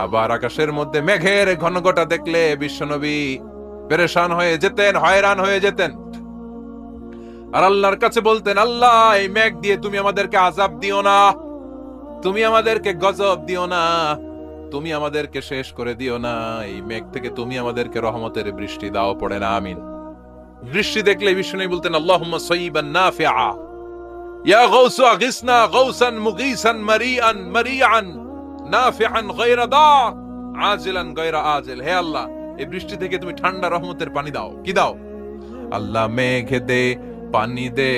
আবার আকাশের মধ্যে মেঘের ঘনঘটা দেখলে বিশ্বনবী পেরেশান হয়ে যেতেন, হয়রান হয়ে যেতেন, আর আল্লাহর কাছে বলতেন আল্লাহ এই মেঘ দিয়ে তুমি আমাদেরকে আযাব দিও না, তুমি আমাদেরকে গজব দিও না, তুমি আমাদেরকে শেষ করে দিও না, এই মেঘ থেকে তুমি আমাদেরকে রহমতের বৃষ্টি দাও। পড়ে না আমিন। বৃষ্টি দেখলে বিষ্ণু বলতেন আল্লাহুম্মা সাইয়িবান নাফিআ, ইয়া গাউসু আগিসনা গাউসান মুগীসান মারিআন মারিআন নাফিআন গায়রা দা আজিলান গায়রা আজিল। হে আল্লাহ এই বৃষ্টি থেকে তুমি ঠান্ডা রহমতের পানি দাও। কি দাও? আল্লাহ মেঘ দে পানি দে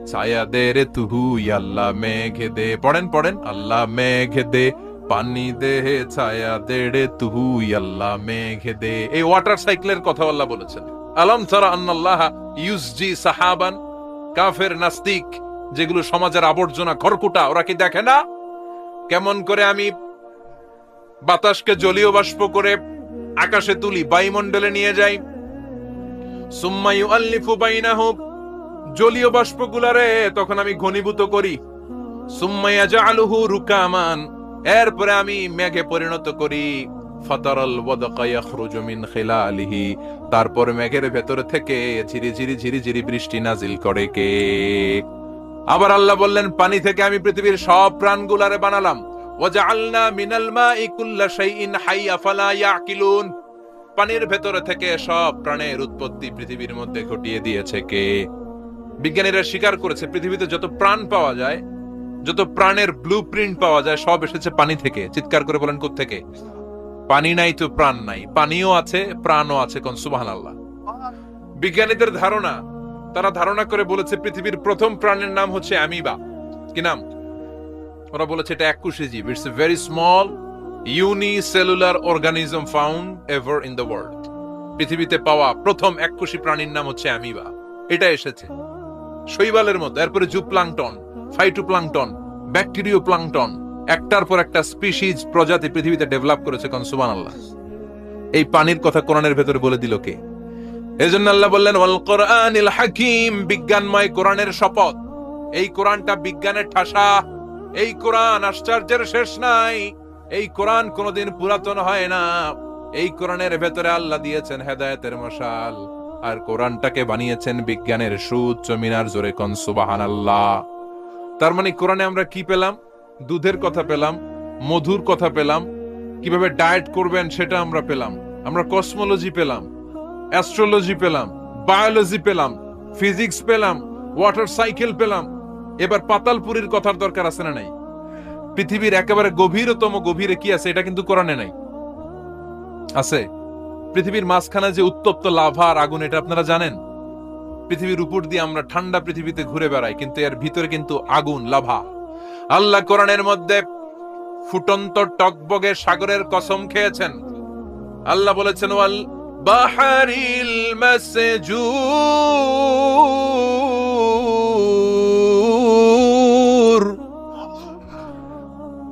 ছায়া দে রে তুহু, আল্লাহ মেঘ দে। পড়েন পড়েন, আল্লাহ মেঘ দে পানি দে ছায়া দে রে তুহু, আল্লাহ মেঘ দে। এই ওয়াটার সাইকেলের কথা আল্লাহ বলেছেন। আলম তারা আন্নাল্লাহ ইউসজি সাহাবান। কাফের নাস্তিক যেগুলো সমাজের আবর্জনা খড়কুটা, ওরা কি দেখে না কেমন করে আমি বাতাসকে জলীয় বাষ্প করে আকাশে তুলি, বায়ুমণ্ডলে নিয়ে যাই, সুম্মা ইউআল্লিফু বাইনাহুম, জলীয় বাষ্পগুলারে তখন আমি ঘনীভূত করি, সুম্মা ইয়াজআলুহু রুকামান, এরপরে আমি মেঘে পরিণত করি, ফাতারাল ওয়াদকা ইয়াখরুজু মিন খিলালিহি, তারপর মেঘের ভেতর থেকে ঝিরিঝিরি ঝিরিঝিরি বৃষ্টি নাজিল করে কে? আবার আল্লাহ বললেন পানি থেকে আমি পৃথিবীর সব প্রাণগুলারে বানালাম, ওয়াজআলনা মিনাল মাই কুল্লা শাইইন হাইয়া ফালা ইয়াকিলুন, পানির ভেতর থেকে সব প্রাণের উৎপত্তি পৃথিবীর মধ্যে ঘটিয়ে দিয়েছে কে? বিজ্ঞানীরা স্বীকার করেছে পৃথিবীতে যত প্রাণ পাওয়া যায়, যত প্রাণের ব্লুপ্রিন্ট পাওয়া যায়, সব এসেছে পানি থেকে। চিৎকার করে বলেন কোত্থেকে? পানি নাই তো প্রাণ নাই, পানিও আছে প্রাণও আছে। কোন সুবহানাল্লাহ। বিজ্ঞানীদের ধারণা, তারা ধারণা করে বলেছে পৃথিবীর প্রথম প্রাণের নাম হচ্ছে অ্যামিবা। কি নাম? ওরা বলেছে এটা এককোষী জীব। It's a very small unicellular organism found ever in the world. পৃথিবীতে পাওয়া প্রথম এককোষী প্রাণীর নাম হচ্ছে অ্যামিবা। এটা এসেছে শৈবালের মধ্যে, এরপরে জুপ্লাংটন, ফাইটোপ্লাংটন, ব্যাকটেরিও প্লাংটন, একটার পর একটা স্পিসিজ প্রজাতি পৃথিবীতে ডেভেলপ করেছে। কোন সুবহানাল্লাহ। এই পানির কথা কোরআনের ভেতরে বলে দিল কে? এজন্য আল্লাহ বললেন ওয়াল কোরআনিল হাকিম, বিজ্ঞানময় কোরআনের শপথ। এই কোরআনটা বিজ্ঞানের ঠাসা, এই কোরআন আশ্চর্যের শেষ নাই, এই কোরআন কোনোদিন পুরাতন হয় না। এই কোরআনের ভেতরে আল্লাহ দিয়েছেন হেদায়েতের মশাল, আর কোরআনটাকে বানিয়েছেন বিজ্ঞানের সুউচ্চ মিনার। জোরে কোন সুবহানাল্লাহ। তার মানে কোরআনে আমরা কি পেলাম? দুধের কথা পেলাম, মধুর কথা পেলাম, কিভাবে ডায়েট করবেন সেটা আমরা পেলাম, আমরা কসমোলজি পেলাম, অ্যাস্ট্রোলজি পেলাম, বায়োলজি পেলাম, ফিজিক্স পেলাম, ওয়াটার সাইকেল পেলাম, এবার পাতালপুরীর কথার দরকার আছে না নাই? পৃথিবীর একেবারে গভীরতম গভীরে কি আছে এটা কিন্তু কোরআনে নাই। আছে পৃথিবীর মাঝখানে যে উত্তপ্ত লাভা আর আগুন, এটা আপনারা জানেন? পৃথিবীর উপর দিয়ে আমরা ঠান্ডা পৃথিবীতে ঘুরে বেড়াই, কিন্তু এর ভিতরে কিন্তু আগুন, লাভা। আল্লাহ কোরআনের মধ্যে ফুটন্ত টকবগে সাগরের কসম খেয়েছেন। আল্লাহ বলেছেন ওয়াল বাহারিল মাসজুর,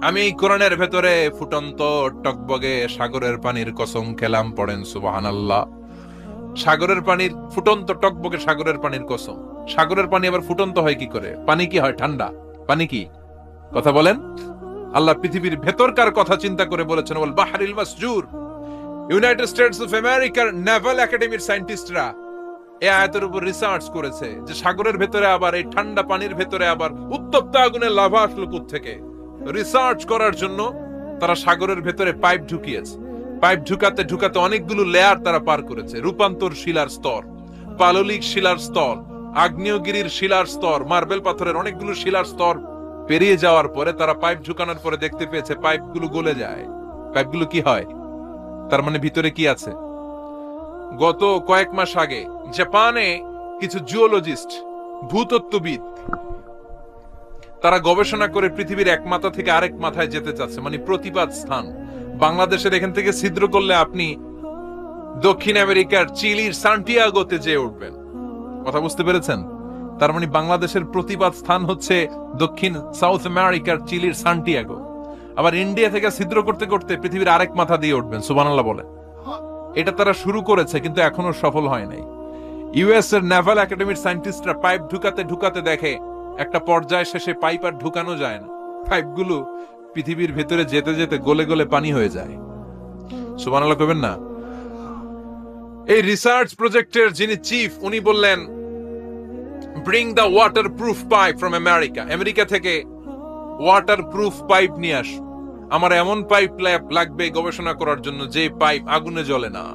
আমি কোরআনের ভেতরে ফুটন্ত টকবগে সাগরের পানির কসম খেলাম। পড়েন সুবহানাল্লাহ। সাগরের পানির ফুটন্ত টকবগে সাগরের পানির কসম। সাগরের পানি আবার ফুটন্ত হয় কি করে? পানি কি হয়? ঠান্ডা। পানি কি? কথা বলেন। আল্লাহ পৃথিবীর ভেতরকার কথা চিন্তা করে বলেছেন ওয়াল বাহরিল মাসজুর। ইউনাইটেড স্টেটস অফ আমেরিকার নেভাল একাডেমির সায়েন্টিস্টরা এই আয়াতের উপর রিসার্চ করেছে যে সাগরের ভেতরে আবার এই ঠান্ডা পানির ভেতরে আবার উত্তপ্ত আগুনের লাভা আসলো কোত্থেকে। রিসার্চ করার জন্য তারা সাগরের ভেতরে পাইপ ঢুকিয়েছে। পাইপ ঢুকাতে ঢুকাতে অনেকগুলো লেয়ার তারা পার করেছে। রূপান্তর শিলার স্তর, পাললিক শিলার স্তর, আগ্নেয়গিরির শিলার স্তর, মার্বেল পাথরের অনেকগুলো শিলার স্তর পেরিয়ে যাওয়ার পরে তারা পাইপ ঢুকানোর পরে দেখতে পেয়েছে পাইপগুলো গলে যায়। পাইপগুলো কি হয়? তার মানে ভিতরে কি আছে? গত কয়েক মাস আগে জাপানে কিছু জিওলজিস্ট, ভূতত্ত্ববিদ, তারা গবেষণা করে পৃথিবীর এক মাথা থেকে আরেক মাথায় যেতে চাচ্ছে, মানে প্রতিপাদ স্থান। বাংলাদেশের এখান থেকে ছিদ্র করলে আপনি দক্ষিণ আমেরিকার চিলির সান্টিয়াগোতে যেয়ে উঠবেন। কথা বুঝতে পেরেছেন? তার মানে বাংলাদেশের প্রতিপাদ স্থান হচ্ছে দক্ষিণ সাউথ আমেরিকার চিলির সান্টিয়াগো। আবার ইন্ডিয়া থেকে ছিদ্র করতে করতে পৃথিবীর আরেক মাথা দিয়ে উঠবেন। সুবহানাল্লাহ বলে। এটা তারা শুরু করেছে কিন্তু এখনো সফল হয় নাই। ইউএস এর নেভাল একাডেমির সায়েন্টিস্টরা পাইপ ঢুকাতে ঢুকাতে দেখে একটা পর্যায় শেষে পাইপ আর ঢুকানো যায় না। পাইপগুলো পৃথিবীর ভেতরে যেতে যেতে গলে গলে পানি হয়ে যায়। সুবহানাল্লাহ কইবেন না? এই রিসার্চ প্রজেক্টের যিনি চিফ, উনি বললেন bring the water proof pipe from America. America থেকে ওয়াটার প্রুফ পাইপ নিয়ে আস। আমার এমন পাইপ লাগবে গবেষণা করার জন্য যে পাইপ আগুনে জ্বলে না।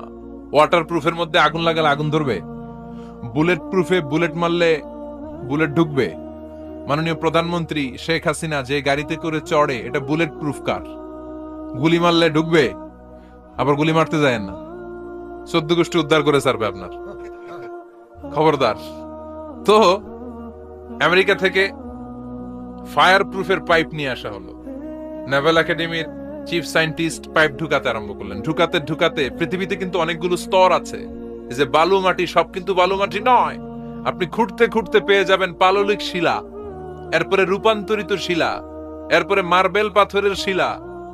ওয়াটার প্রুফের মধ্যে আগুন লাগালে আগুন ধরবে? বুলেট প্রুফে বুলেট মারলে বুলেট ঢুকবে? মাননীয় প্রধানমন্ত্রী শেখ হাসিনা যে গাড়িতে করে চড়ে, এটা বুলেট প্রুফ কার? গুলি মারলে ঢুকবে? আবার গুলি মারতে যায় না, 14 গোষ্ঠী উদ্ধার করে ছাড়বে আপনার। খবরদার। তো আমেরিকা থেকে ফায়ার প্রুফের পাইপ নিয়ে আসা হলো। নেভাল একাডেমির চিফ সায়েন্টিস্ট পাইপ ঢুকাতে আরম্ভ করলেন। ঢুকাতে ঢুকাতে পৃথিবীতে কিন্তু অনেকগুলো স্তর আছে। এই যে বালু মাটি, সব কিন্তু বালু মাটি নয়। আপনি খুঁড়তে খুঁড়তে পেয়ে যাবেন পাললিক শিলা, এরপরে রূপান্তরিত শিলা, এরপরে মার্বেল পাথরের শিলা,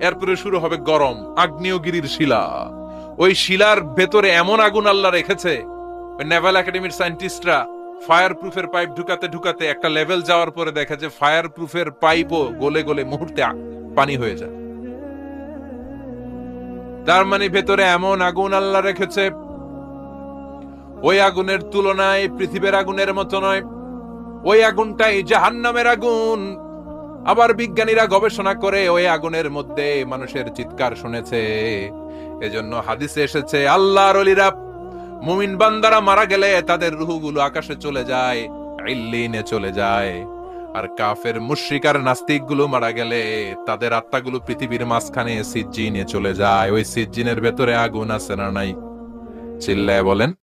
এরপরে শুরু হবে গরম আগ্নেয়গিরির শিলা। ওই শিলার ভেতরে এমন আগুন আল্লাহ রেখেছে, ওই নেভাল একাডেমির সায়েন্টিস্টরা ফায়ার প্রুফের পাইপ ঢুকাতে ঢুকাতে একটা লেভেল যাওয়ার পরে দেখা যায় ফায়ার প্রুফের পাইপও গলে গলে মুহূর্তে পানি হয়ে যায়। তার মানে ভেতরে এমন আগুন আল্লাহ রেখেছে, ওই আগুনের তুলনায় পৃথিবীর আগুনের মতো নয়। ওই আগুনটাই জাহান্নামের আগুন। আবার বিজ্ঞানীরা গবেষণা করে ওই আগুনের মধ্যে মানুষের চিৎকার শুনেছে। এজন্য হাদিসে এসেছে আল্লাহর ওলিরা, মুমিন বান্দারা মারা গেলে তাদের রূহগুলো আকাশে চলে যায়, ইল্লিনে চলে যায়। আর কাফের মুশরিক আর নাস্তিক গুলো মারা গেলে তাদের আত্মাগুলো পৃথিবীর মাঝখানে সিজ্জিনে চলে যায়। ওই সিজ্জিনের ভেতরে আগুন আছে না নাই? চিল্লায় বলেন।